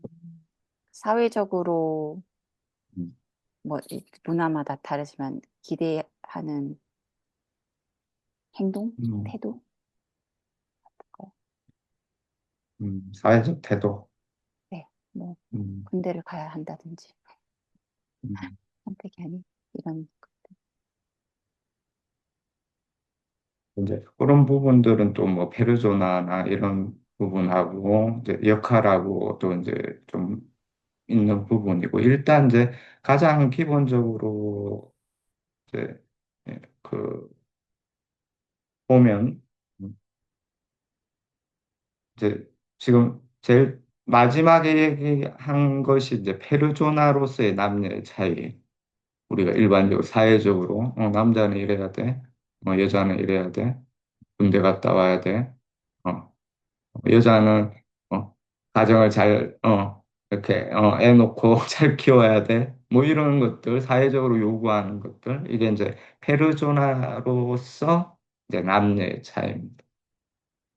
사회적으로 음, 뭐 문화마다 다르지만 기대하는 행동, 음, 태도, 사회적 태도. 네, 뭐 음, 군대를 가야 한다든지 음. 선택이 아닌 이런 이제 그런 부분들은 또 뭐 페르소나나 이런 부분하고 이제 역할하고 또 이제 좀 있는 부분이고 일단 이제 가장 기본적으로 이제 그 보면 이제 지금 제일 마지막에 얘기한 것이 이제 페르조나로서의 남녀의 차이. 우리가 일반적으로 사회적으로 남자는 이래야 돼, 여자는 이래야 돼, 군대 갔다 와야 돼, 어, 여자는 가정을 잘 이렇게 애 놓고 잘 키워야 돼. 뭐 이런 것들 사회적으로 요구하는 것들 이게 이제 페르소나로서 이제 남녀의 차이입니다.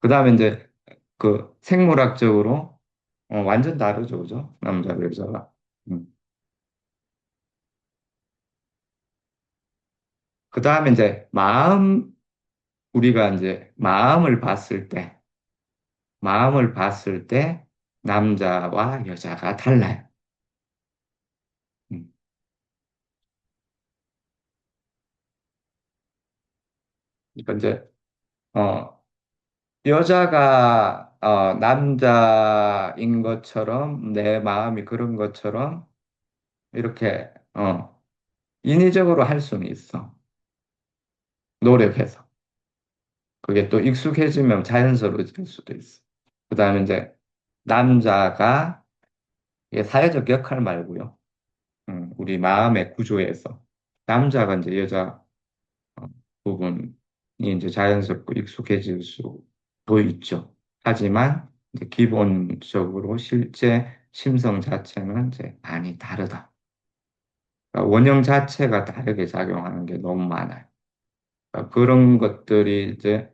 그다음에 이제 그 생물학적으로 완전 다르죠, 그죠? 남자와 여자가. 음. 그다음에 이제 우리가 이제 마음을 봤을 때 남자와 여자가 달라요. 음. 그러니까 이제 어, 여자가 남자인 것처럼 내 마음이 그런 것처럼 이렇게 인위적으로 할 수는 있어. 노력해서. 그게 또 익숙해지면 자연스러워질 수도 있어. 그다음에 이제 남자가 이게 사회적 역할 말고요. 우리 마음의 구조에서 남자가 이제 여자 어, 부분이 이제 자연스럽고 익숙해질 수도 있죠. 하지만 이제 기본적으로 실제 심성 자체는 이제 많이 다르다. 그러니까 원형 자체가 다르게 작용하는 게 너무 많아요. 그러니까 그런 것들이 이제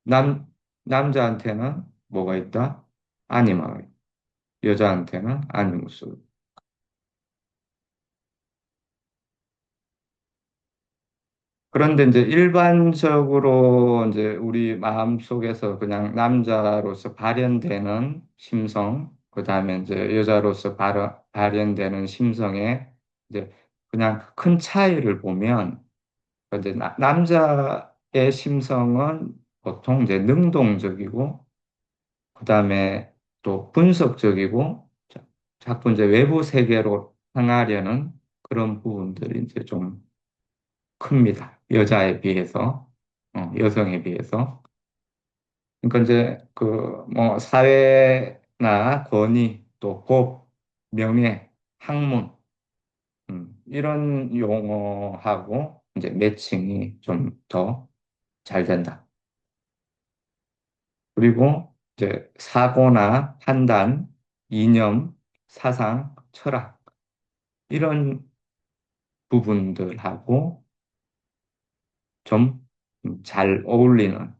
남, 남자한테는 뭐가 있다? 아니마가 있다. 여자한테는 아니무스. 그런데 이제 일반적으로 이제 우리 마음속에서 그냥 남자로서 발현되는 심성, 그다음에 이제 여자로서 발현되는 심성에 이제 그냥 큰 차이를 보면 이제 남자의 심성은 보통 이제 능동적이고 그다음에 또 분석적이고 자꾸 이제 외부 세계로 향하려는 그런 부분들이 이제 좀 큽니다. 여자에 비해서, 여성에 비해서. 그러니까 이제 그 뭐 사회나 권위, 또 법, 명예, 학문, 이런 용어하고 이제 매칭이 좀 더 잘 된다. 그리고 이제 사고나 판단, 이념, 사상, 철학, 이런 부분들하고 좀 잘 어울리는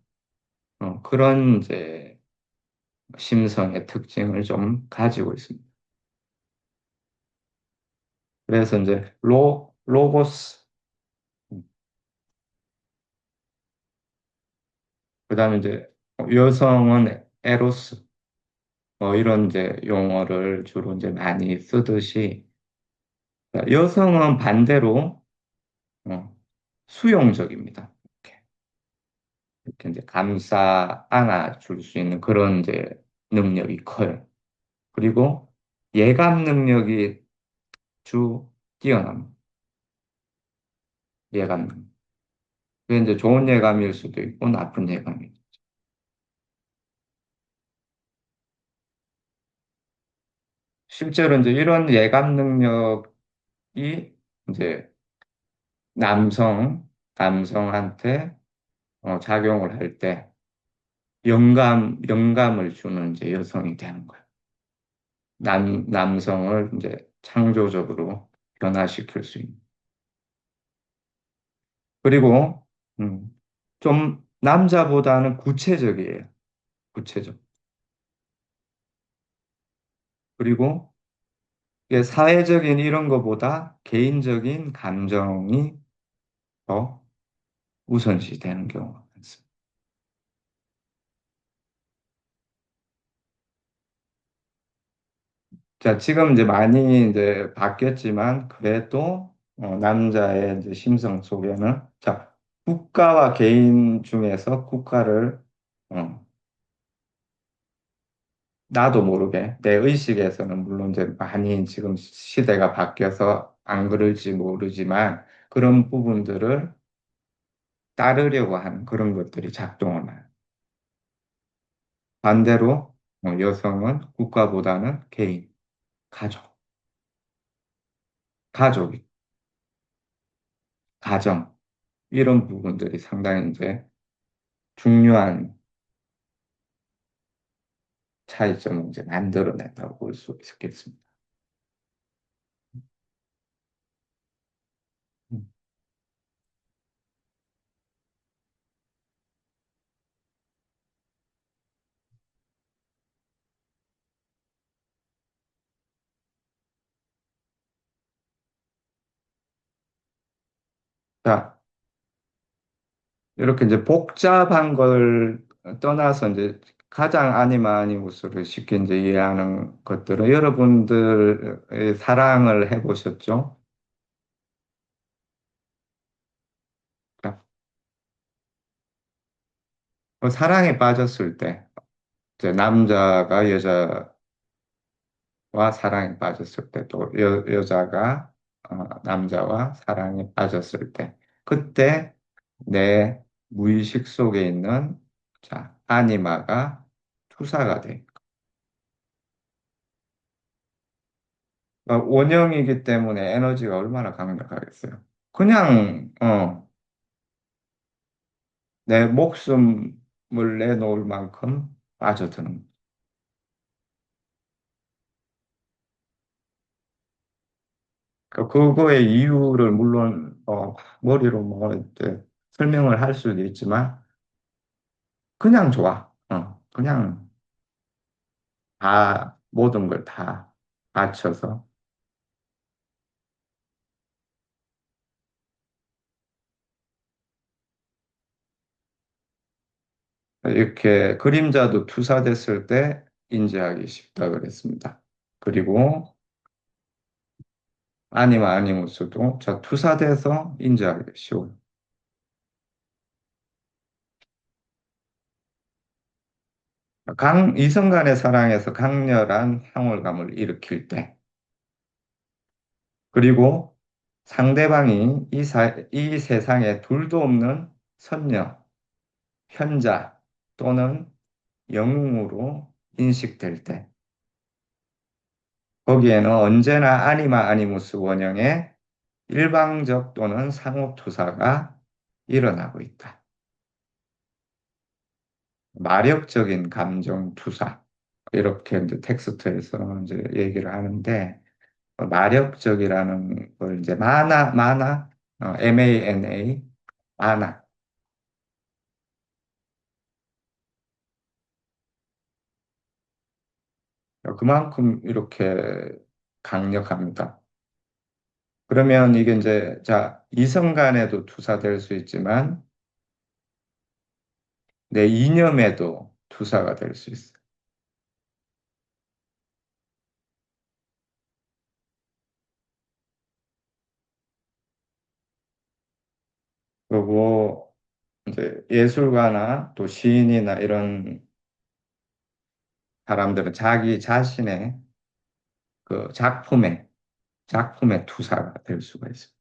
그런 이제 심성의 특징을 좀 가지고 있습니다. 그래서 이제 로고스, 그다음에 이제 여성은 에로스, 뭐 이런 이제 용어를 주로 이제 많이 쓰듯이 여성은 반대로 어, 수용적입니다. 이렇게 이제 안아줄 수 있는 그런 이제 능력이 커요. 그리고 예감 능력이 뛰어납니다. 예감 능력. 그게 이제 좋은 예감일 수도 있고 나쁜 예감이. 실제로 이제 이런 예감 능력이 이제 남성한테 작용을 할 때 영감을 주는 이제 여성이 되는 거예요. 남성을 이제 창조적으로 변화시킬 수 있는. 그리고, 좀 남자보다는 구체적이에요. 구체적. 그리고 이게 사회적인 이런 거보다 개인적인 감정이 더 우선시 되는 경우가 많습니다. 자, 지금 이제 많이 이제 바뀌었지만, 그래도, 남자의 이제 심성 속에는, 자, 국가와 개인 중에서 국가를, 어, 나도 모르게, 내 의식에서는 물론 이제 많이 지금 시대가 바뀌어서 안 그럴지 모르지만, 그런 부분들을 따르려고 하는 그런 것들이 작동을 해요. 반대로, 여성은 국가보다는 개인, 가족, 가족이, 가정, 이런 부분들이 상당히 이제 중요한 차이점을 이제 만들어낸다고 볼 수 있겠습니다. 음. 자, 이렇게 이제 복잡한 걸 떠나서 이제 가장 아니마 아니무스를 쉽게 이제 이해하는 것들은 여러분들의 사랑을 해보셨죠? 자, 그 사랑에 빠졌을 때, 이제 남자가 여자와 사랑에 빠졌을 때, 또 여자가 남자와 사랑에 빠졌을 때, 그때 내 무의식 속에 있는 자, 아니마가 투사가 돼. 원형이기 때문에 에너지가 얼마나 강력하겠어요. 그냥, 내 목숨을 내놓을 만큼 빠져드는. 그거의 이유를 물론, 머리로 뭐, 이제 설명을 할 수도 있지만, 그냥 좋아. 그냥 다, 모든 걸 다 바쳐서, 이렇게 그림자도 투사됐을 때 인지하기 쉽다 그랬습니다. 그리고 아니면 아니무스도 자, 투사돼서 인지하기 쉬워요. 이성 간의 사랑에서 강렬한 황홀감을 일으킬 때, 그리고 상대방이 이 세상에 둘도 없는 선녀, 현자 또는 영웅으로 인식될 때, 거기에는 언제나 아니마 아니무스 원형의 일방적 또는 상호투사가 일어나고 있다. 마력적인 감정 투사. 이렇게 이제 텍스트에서 이제 얘기를 하는데, 마력적이라는 걸 이제 MANA, 마나. 그만큼 이렇게 강력합니다. 그러면 이게 이제, 자, 이성 간에도 투사될 수 있지만, 내 이념에도 투사가 될 수 있어요. 그리고 이제 예술가나 또 시인이나 이런 사람들은 자기 자신의 그 작품의 투사가 될 수가 있습니다.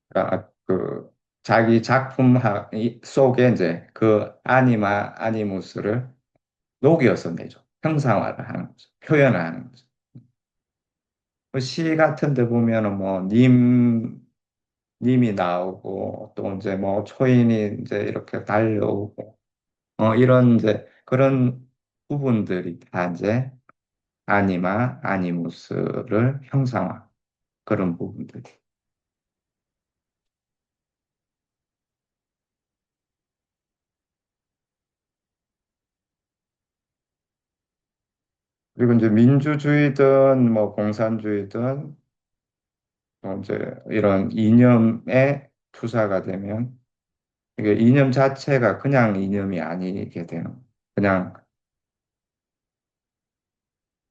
그러니까 그 자기 작품 속에 이제 그 아니무스를 녹여서 내죠. 형상화를 하는 거죠. 표현을 하는 거죠. 그시 같은 데 보면은 뭐 님이 나오고 또 이제 뭐 초인이 이제 이렇게 달려오고 이런 이제 그런 부분들이 다 이제 아니무스를 형상화 그런 부분들이. 그리고 이제 민주주의든 뭐 공산주의든 또 이제 이런 이념에 투사가 되면 이게 이념 자체가 그냥 이념이 아니게 되는 그냥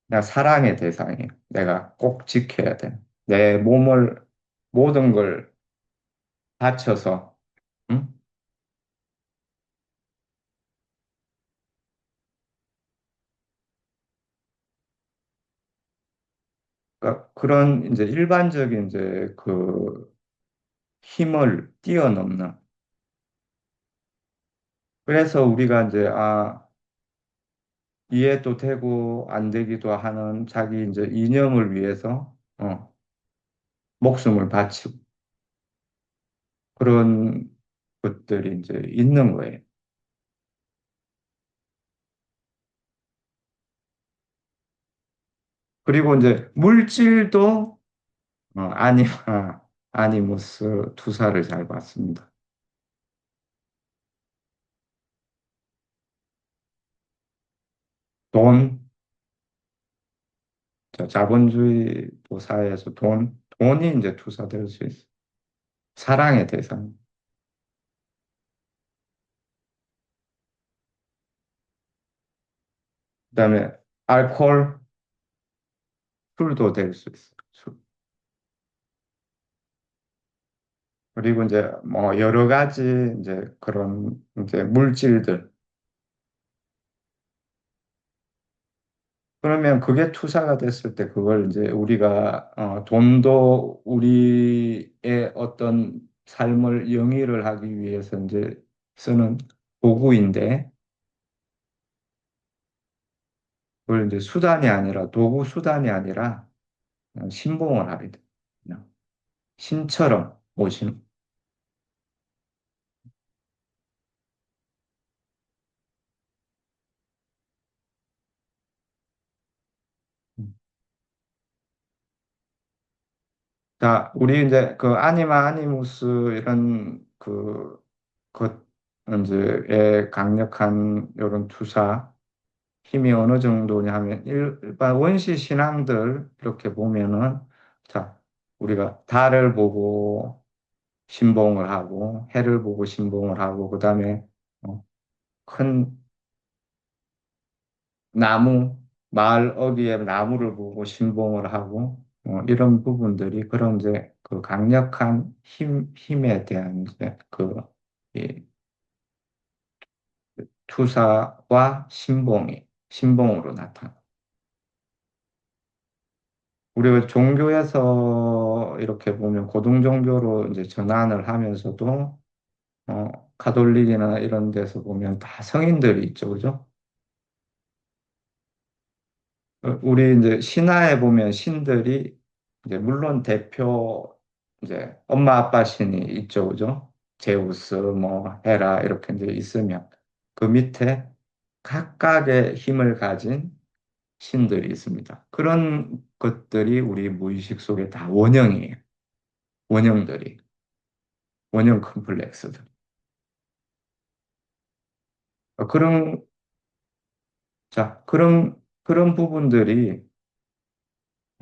그냥 사랑의 대상이에요. 내가 꼭 지켜야 돼. 내 몸을 모든 걸 바쳐서 응? 그러니까 그런 이제 일반적인 이제 그 힘을 뛰어넘는. 그래서 우리가 이제, 이해도 되고 안 되기도 하는 자기 이제 이념을 위해서, 목숨을 바치고 그런 것들이 이제 있는 거예요. 그리고 이제 물질도, 아니무스 투사를 잘 봤습니다. 돈, 자본주의 사회에서 돈이 이제 투사될 수 있어요. 사랑의 대상. 그다음에 알코올, 술도 될 수 있어요. 술. 그리고 이제 뭐 여러 가지 이제 그런 이제 물질들. 그러면 그게 투사가 됐을 때 그걸 이제 우리가 돈도 우리의 어떤 삶을 영위를 하기 위해서 이제 쓰는 도구인데 그걸 이제 수단이 아니라 도구 수단이 아니라 신봉을 하게 돼. 그냥 신처럼 오신. 자, 우리 이제 그 아니마 아니무스 이런 것 이제의 강력한 이런 투사 힘이 어느 정도냐면 일반 원시 신앙들 이렇게 보면은 자, 우리가 달을 보고 신봉을 하고 해를 보고 신봉을 하고 그다음에 큰 나무 마을 어귀에 나무를 보고 신봉을 하고 이런 부분들이 그런 이제 그 강력한 힘에 대한 이제 이 투사와 신봉으로 나타나. 우리가 종교에서 이렇게 보면 고등 종교로 이제 전환을 하면서도 가톨릭이나 이런 데서 보면 다 성인들이 있죠, 그죠? 우리 이제 신화에 보면 신들이 이제 물론 대표 이제 엄마 아빠 신이 있죠, 그죠? 제우스, 뭐 헤라 이렇게 이제 있으면 그 밑에 각각의 힘을 가진 신들이 있습니다. 그런 것들이 우리 무의식 속에 다 원형이에요. 원형들이, 원형 컴플렉스들. 그런, 자, 그런 부분들이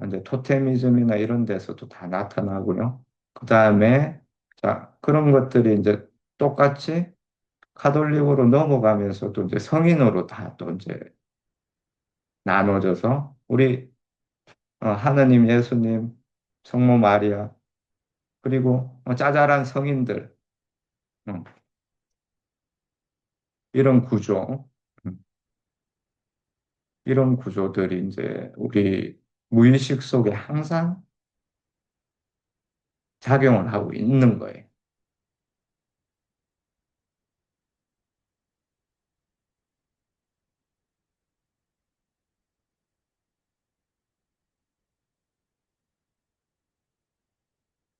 이제 토테미즘이나 이런 데서도 다 나타나고요. 그 다음에, 자, 그런 것들이 이제 똑같이 카톨릭으로 넘어가면서도 이제 성인으로 다 또 이제 나눠져서 우리 하느님, 예수님, 성모 마리아, 그리고 짜잘한 성인들, 어, 이런 구조, 음, 이런 구조들이 이제 우리 무의식 속에 항상 작용을 하고 있는 거예요.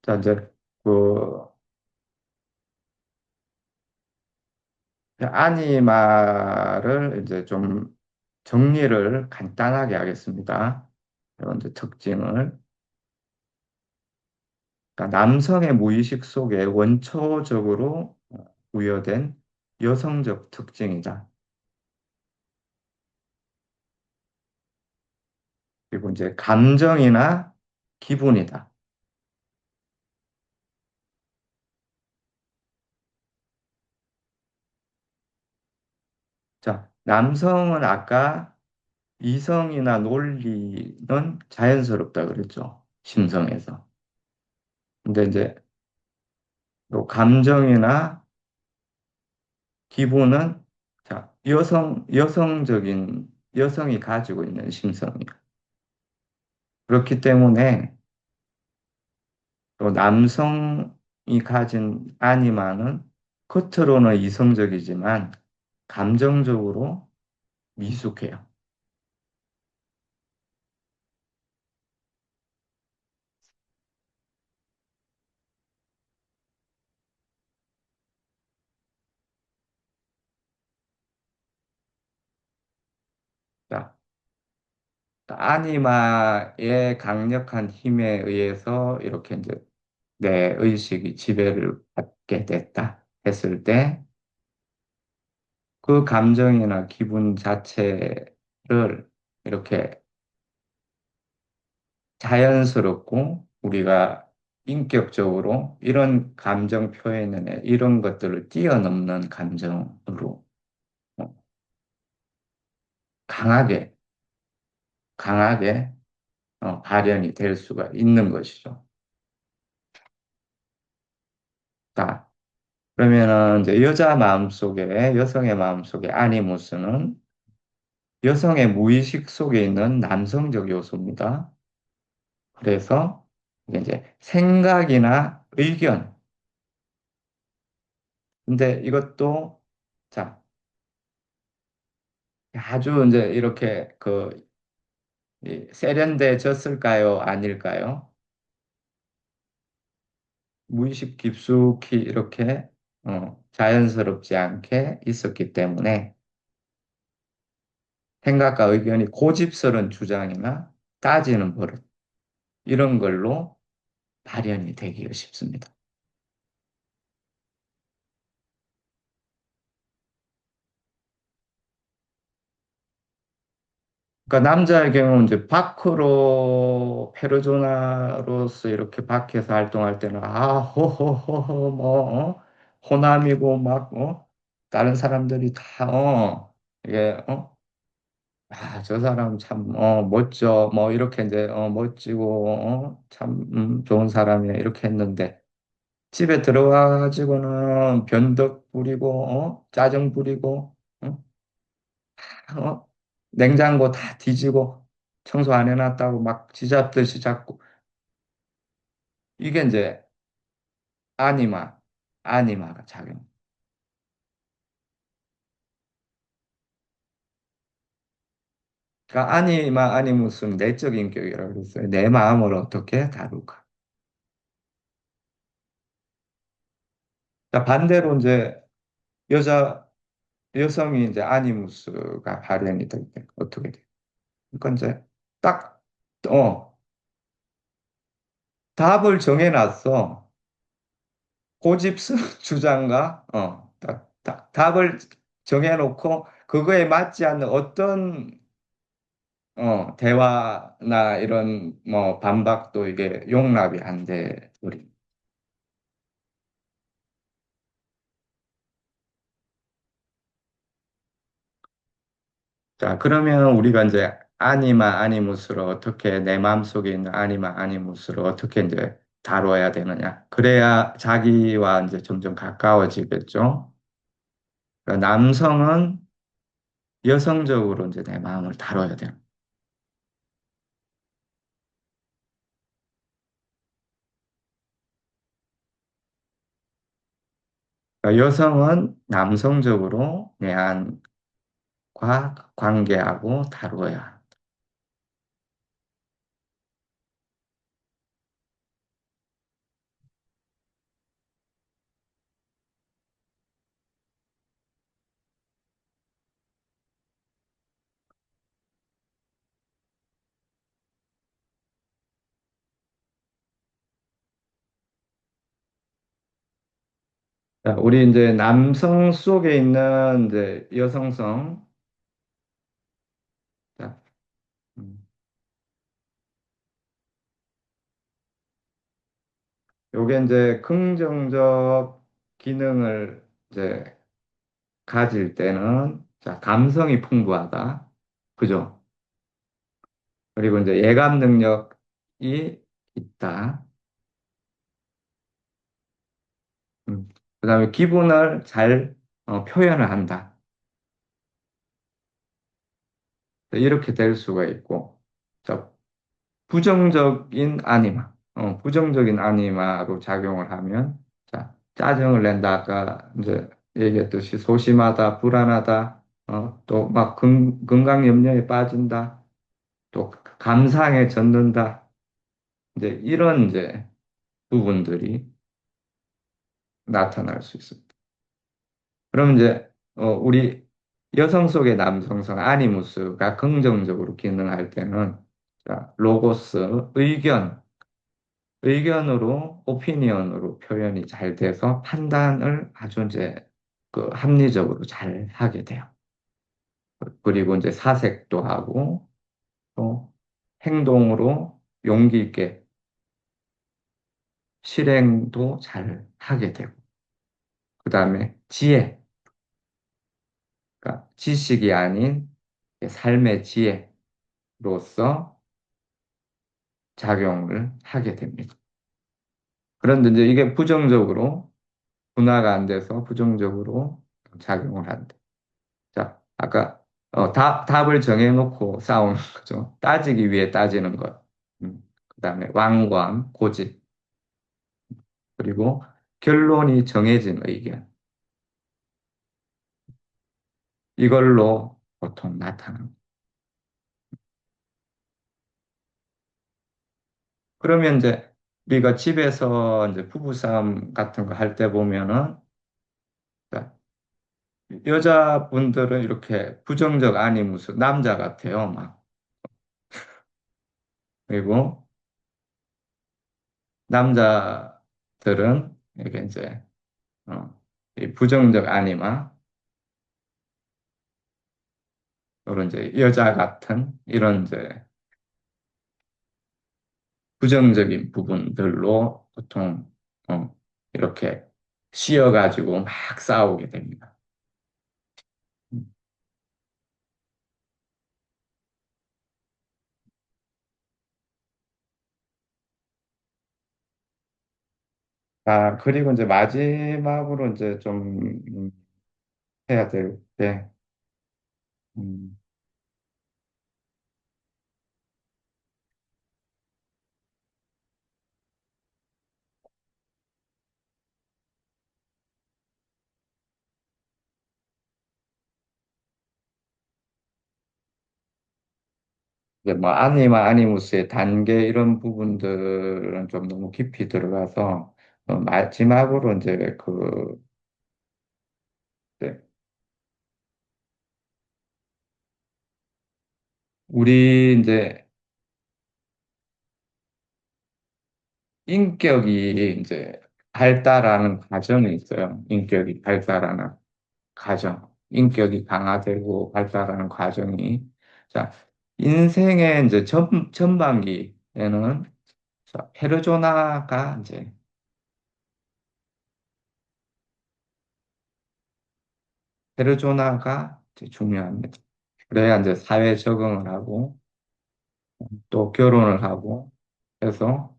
자, 이제 그 아니마를 이제 좀 정리를 간단하게 하겠습니다. 이런 이제 특징을. 그러니까 남성의 무의식 속에 원초적으로 부여된 여성적 특징이다. 그리고 이제 감정이나 기분이다. 자, 남성은 아까 이성이나 논리는 자연스럽다 그랬죠. 심성에서. 근데 이제 또 감정이나 기분은 자, 여성적인 여성이 가지고 있는 심성이에요. 그렇기 때문에 또 남성 가진 아니마는 겉으로는 이성적이지만 감정적으로 미숙해요. 자, 아니마의 강력한 힘에 의해서 이렇게 이제 내 의식이 지배를 받게 됐다 했을 때 그 감정이나 기분 자체를 이렇게 자연스럽고 우리가 인격적으로 이런 감정 표현에 이런 것들을 뛰어넘는 감정으로 어, 강하게, 강하게 발현이 될 수가 있는 것이죠. 자, 그러면은 이제 여자 마음속에, 여성의 마음속에 아니무스는 여성의 무의식 속에 있는 남성적 요소입니다. 그래서 이게 이제 생각이나 의견, 근데 이것도 자, 아주 이제 이렇게 세련돼졌을까요? 아닐까요? 무의식 깊숙이 이렇게 자연스럽지 않게 있었기 때문에 생각과 의견이 고집스러운 주장이나 따지는 버릇 이런 걸로 발현이 되기가 쉽습니다. 그러니까 남자의 경우는 이제 밖으로 페르소나로서 이렇게 밖에서 활동할 때는 호호호호 호남이고 막 다른 사람들이 다 이게 저 사람 참 멋져 뭐 이렇게 이제 멋지고 참 좋은 사람이야 이렇게 했는데 집에 들어가가지고는 변덕 부리고 짜증 부리고 어? 냉장고 다 뒤지고 청소 안 해놨다고 막 쥐잡듯이 잡고 이게 이제 아니마 아니마가 작용. 그러니까 아니마 아니무스는 내적 인격이라고 그랬어요. 내 마음을 어떻게 다룰까. 자, 반대로 이제 여자 여성이 이제 아니무스가 발현이 될 때 어떻게 돼? 그러니까 이제 딱 답을 정해놨어. 고집스러운 주장과 답을 정해놓고 그거에 맞지 않는 어떤 대화나 이런 뭐 반박도 이게 용납이 안 돼 버린. 자, 그러면 우리가 이제 아니마 아니무스를 어떻게 내 마음속에 있는 아니마 아니무스를 어떻게 이제 다뤄야 되느냐? 그래야 자기와 이제 점점 가까워지겠죠. 그러니까 남성은 여성적으로 이제 내 마음을 다뤄야 돼요. 그러니까 여성은 남성적으로 내안과 관계하고 다루어야. 자, 우리 이제 남성 속에 있는 이제 여성성. 자, 음, 요게 이제 긍정적 기능을 이제 가질 때는 자, 감성이 풍부하다. 그죠? 그리고 이제 예감 능력이 있다. 그다음에 기분을 잘 표현을 한다. 이렇게 될 수가 있고. 자, 부정적인 아니마, 부정적인 아니마로 작용을 하면 짜증을 낸다. 아까 이제 얘기했듯이 소심하다, 불안하다, 또 막 건강 염려에 빠진다, 또 감상에 젖는다. 이제 이런 이제 부분들이 나타날 수 있습니다. 그럼 이제 우리 여성 속의 남성성 아니무스가 긍정적으로 기능할 때는 자, 로고스 의견으로 오피니언으로 표현이 잘 돼서 판단을 아주 이제 그 합리적으로 잘 하게 돼요. 그리고 이제 사색도 하고 또 행동으로 용기 있게 실행도 잘 하게 되고 그다음에 지혜, 그러니까 지식이 아닌 삶의 지혜로서 작용을 하게 됩니다. 그런데 이제 이게 부정적으로 분화가 안 돼서 부정적으로 작용을 한다. 자, 아까 답을 정해놓고 싸우는 거죠. 따지기 위해 따지는 것. 그다음에 완고함, 고집, 그리고 결론이 정해진 의견. 이걸로 보통 나타납니다. 그러면 이제 우리가 집에서 이제 부부싸움 같은 거 할 때 보면은 자, 여자분들은 이렇게 부정적 아니무슨 남자 같아요, 막. 그리고 남자들은 이게 이제 이 부정적 아니마 이런 이제 여자 같은 이런 이제 부정적인 부분들로 보통 이렇게 씌어가지고 막 싸우게 됩니다. 아, 그리고 이제 마지막으로 이제 좀 해야 될 게, 음, 이제 뭐 아니마 아니무스의 단계 이런 부분들은 좀 너무 깊이 들어가서 마지막으로 이제 네, 우리 이제 인격이 이제 발달하는 과정이 있어요. 인격이 발달하는 과정. 인격이 강화되고 발달하는 과정이. 자, 인생의 이제 전반기에는 자, 페르조나가 이제 중요합니다. 그래야 이제 사회 적응을 하고 또 결혼을 하고 해서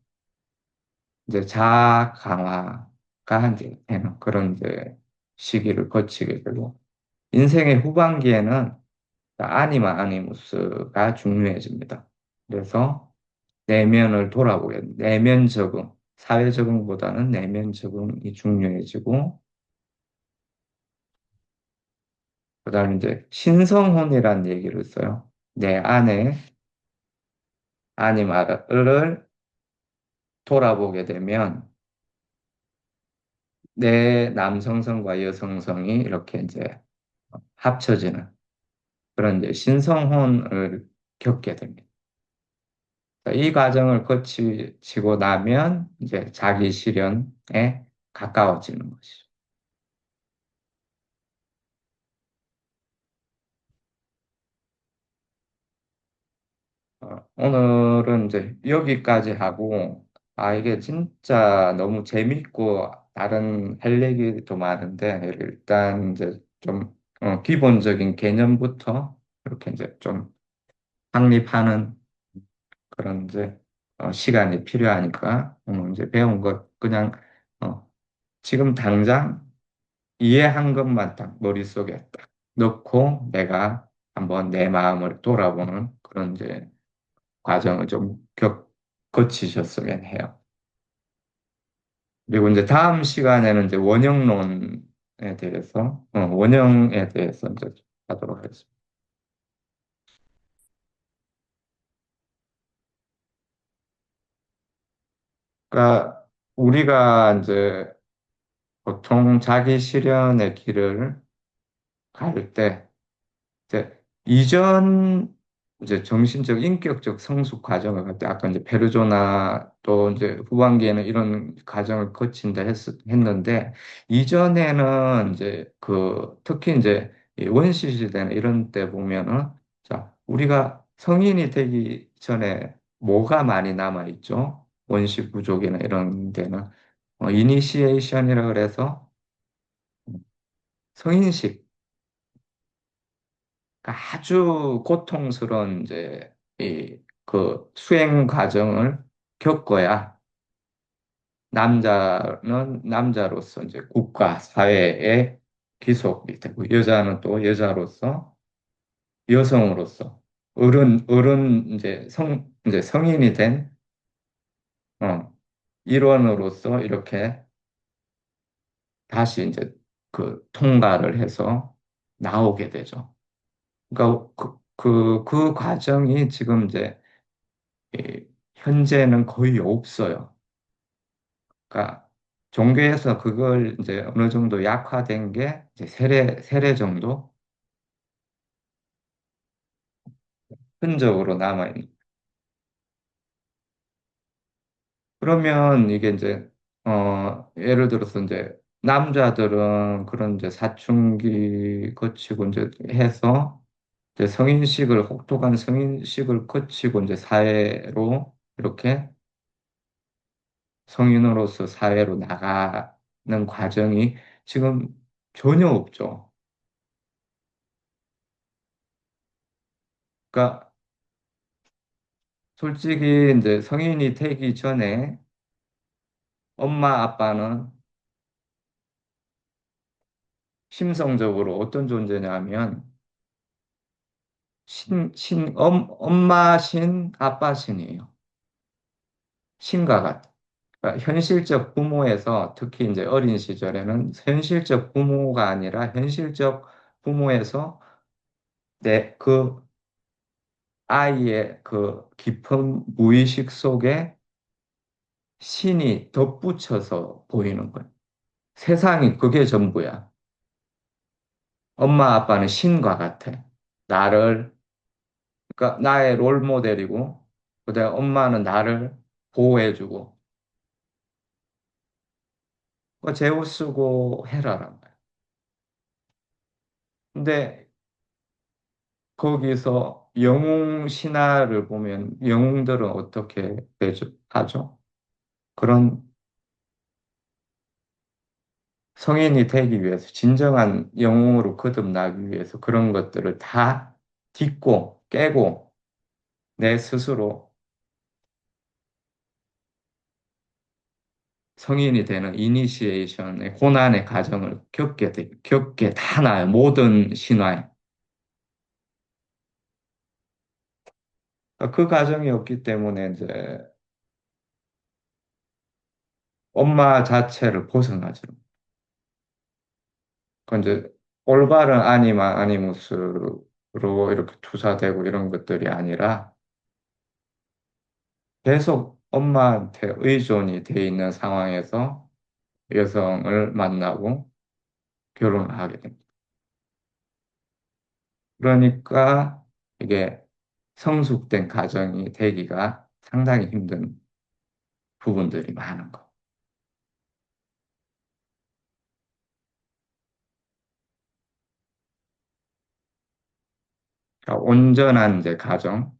이제 자아 강화가 이제 되는 그런 이제 시기를 거치게 되고 인생의 후반기에는 아니마 아니무스가 중요해집니다. 그래서 내면을 돌아보게 내면 적응, 사회 적응보다는 내면 적응이 중요해지고 그다음에 이제 신성혼이라는 얘기를 써요. 내 안에 아니마를 돌아보게 되면 내 남성성과 여성성이 이렇게 이제 합쳐지는 그런 이제 신성혼을 겪게 됩니다. 이 과정을 거치고 나면 이제 자기 실현에 가까워지는 것이죠. 오늘은 이제 여기까지 하고, 이게 진짜 너무 재밌고, 다른 할 얘기도 많은데, 일단 이제 좀, 기본적인 개념부터 이렇게 이제 좀 확립하는 그런 이제, 시간이 필요하니까, 이제 배운 것 그냥, 어, 지금 당장 이해한 것만 딱 머릿속에 딱 넣고 내가 한번 내 마음을 돌아보는 그런 이제 과정을 좀 거치셨으면 해요. 그리고 이제 다음 시간에는 이제 원형론에 대해서, 원형에 대해서 이제 하도록 하겠습니다. 그러니까 우리가 이제 보통 자기 실현의 길을 갈 때, 이제 이전 이제 정신적 인격적 성숙 과정을 갈 때, 아까 이제 페르조나 또 이제 후반기에는 이런 과정을 거친다 했는데, 이전에는 이제 그 특히 이제 이 원시 시대나 이런 때 보면은, 자, 우리가 성인이 되기 전에 뭐가 많이 남아 있죠? 원시 부족이나 이런 데는 이니시에이션이라 그래서 성인식, 그러니까 아주 고통스러운 이제 이 그 수행 과정을 겪어야 남자는 남자로서 이제 국가 사회에 귀속이 되고, 여자는 또 여자로서, 여성으로서, 어른 이제 성인이 된 일원으로서 이렇게 다시 이제 그 통과를 해서 나오게 되죠. 그러니까 그 과정이 지금 이제 현재는 거의 없어요. 그러니까 종교에서 그걸 이제 어느 정도 약화된 게 이제 세례 정도 흔적으로 남아있는. 그러면 이게 이제 예를 들어서 이제 남자들은 그런 이제 사춘기 거치고 이제 해서 이제 성인식을 혹독한 성인식을 거치고 이제 사회로 이렇게 성인으로서 사회로 나가는 과정이 지금 전혀 없죠. 그러니까 솔직히 이제 성인이 되기 전에 엄마 아빠는 심성적으로 어떤 존재냐면 엄마 신, 아빠 신이에요. 신과 같아. 그러니까 현실적 부모에서 특히 이제 어린 시절에는 현실적 부모가 아니라 현실적 부모에서 그 아이의 그 깊은 무의식 속에 신이 덧붙여서 보이는 거예요. 세상이 그게 전부야. 엄마 아빠는 신과 같아. 나를, 그러니까 나의 롤 모델이고, 그다음에 엄마는 나를 보호해주고, 그 제우스고 헤라란 거야. 근데 거기서 영웅 신화를 보면 영웅들은 어떻게 하죠? 그런 성인이 되기 위해서, 진정한 영웅으로 거듭나기 위해서 그런 것들을 다 딛고 깨고 내 스스로 성인이 되는 이니시에이션의 고난의 과정을 겪게 다 나요. 모든 신화에. 그 과정이 없기 때문에 이제 엄마 자체를 벗어나죠. 그 이제 올바른 아니무스로 이렇게 투사되고 이런 것들이 아니라 계속 엄마한테 의존이 돼 있는 상황에서 여성을 만나고 결혼을 하게 됩니다. 그러니까 이게 성숙된 가정이 되기가 상당히 힘든 부분들이 많은 거. 그러니까 온전한 이제 가정,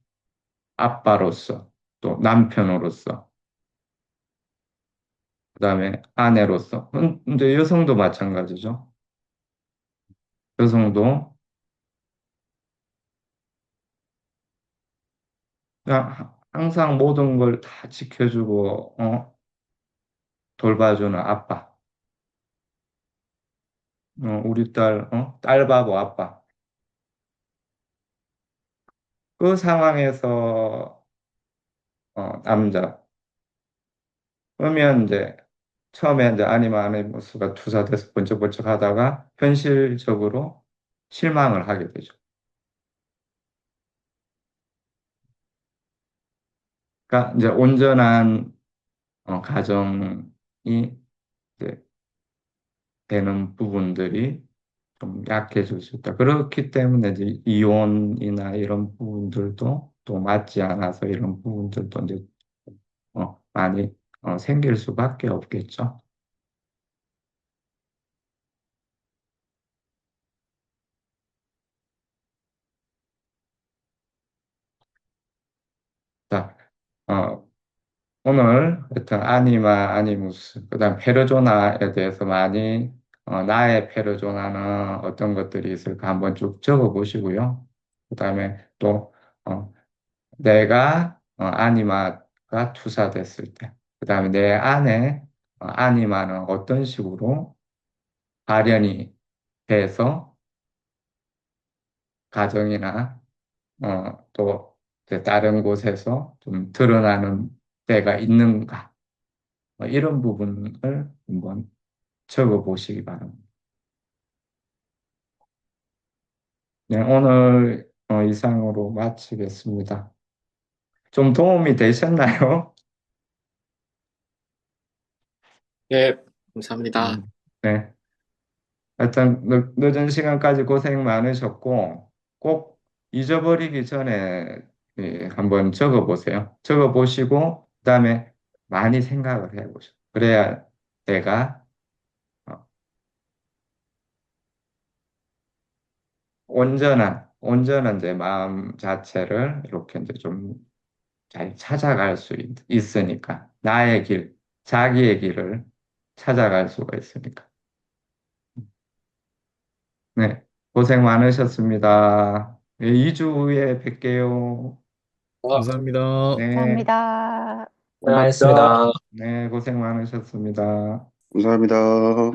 아빠로서, 또 남편으로서, 그다음에 아내로서, 이제 여성도 마찬가지죠. 여성도 그냥 항상 모든 걸 다 지켜주고, 돌봐주는 아빠. 우리 딸 바보 아빠. 그 상황에서, 남자. 그러면 이제 처음에 이제 아니면 아니무스가 투사돼서 번쩍번쩍 하다가 현실적으로 실망을 하게 되죠. 그러니까 이제 온전한 가정이 이제 되는 부분들이 좀 약해질 수 있다. 그렇기 때문에 이제 이혼이나 이런 부분들도 또 맞지 않아서 이런 부분들도 이제 많이 생길 수밖에 없겠죠. 자, 어, 오늘 하여튼 아니마, 아니무스, 그다음 페르조나에 대해서 많이 나의 페르조나는 어떤 것들이 있을까 한번 쭉 적어 보시고요. 그다음에 또 내가 아니마가 투사됐을 때, 그다음에 내 안에 아니마는 어떤 식으로 발현이 돼서 가정이나 또 이제 다른 곳에서 좀 드러나는 때가 있는가, 이런 부분을 한번 적어 보시기 바랍니다. 네, 오늘 이상으로 마치겠습니다. 좀 도움이 되셨나요? 예, 감사합니다. 네. 하여튼 늦은 시간까지 고생 많으셨고 꼭 잊어버리기 전에 한번 적어 보세요. 적어 보시고 그다음에 많이 생각을 해 보세요. 그래야 내가 어, 온전한 제 마음 자체를 이렇게 이제 좀 잘 찾아갈 수 있으니까 나의 길, 자기의 길을 찾아갈 수가 있으니까. 네, 고생 많으셨습니다. 네, 2주 후에 뵐게요. 감사합니다. 네, 감사합니다. 고생하셨습니다. 네, 고생 많으셨습니다. 감사합니다.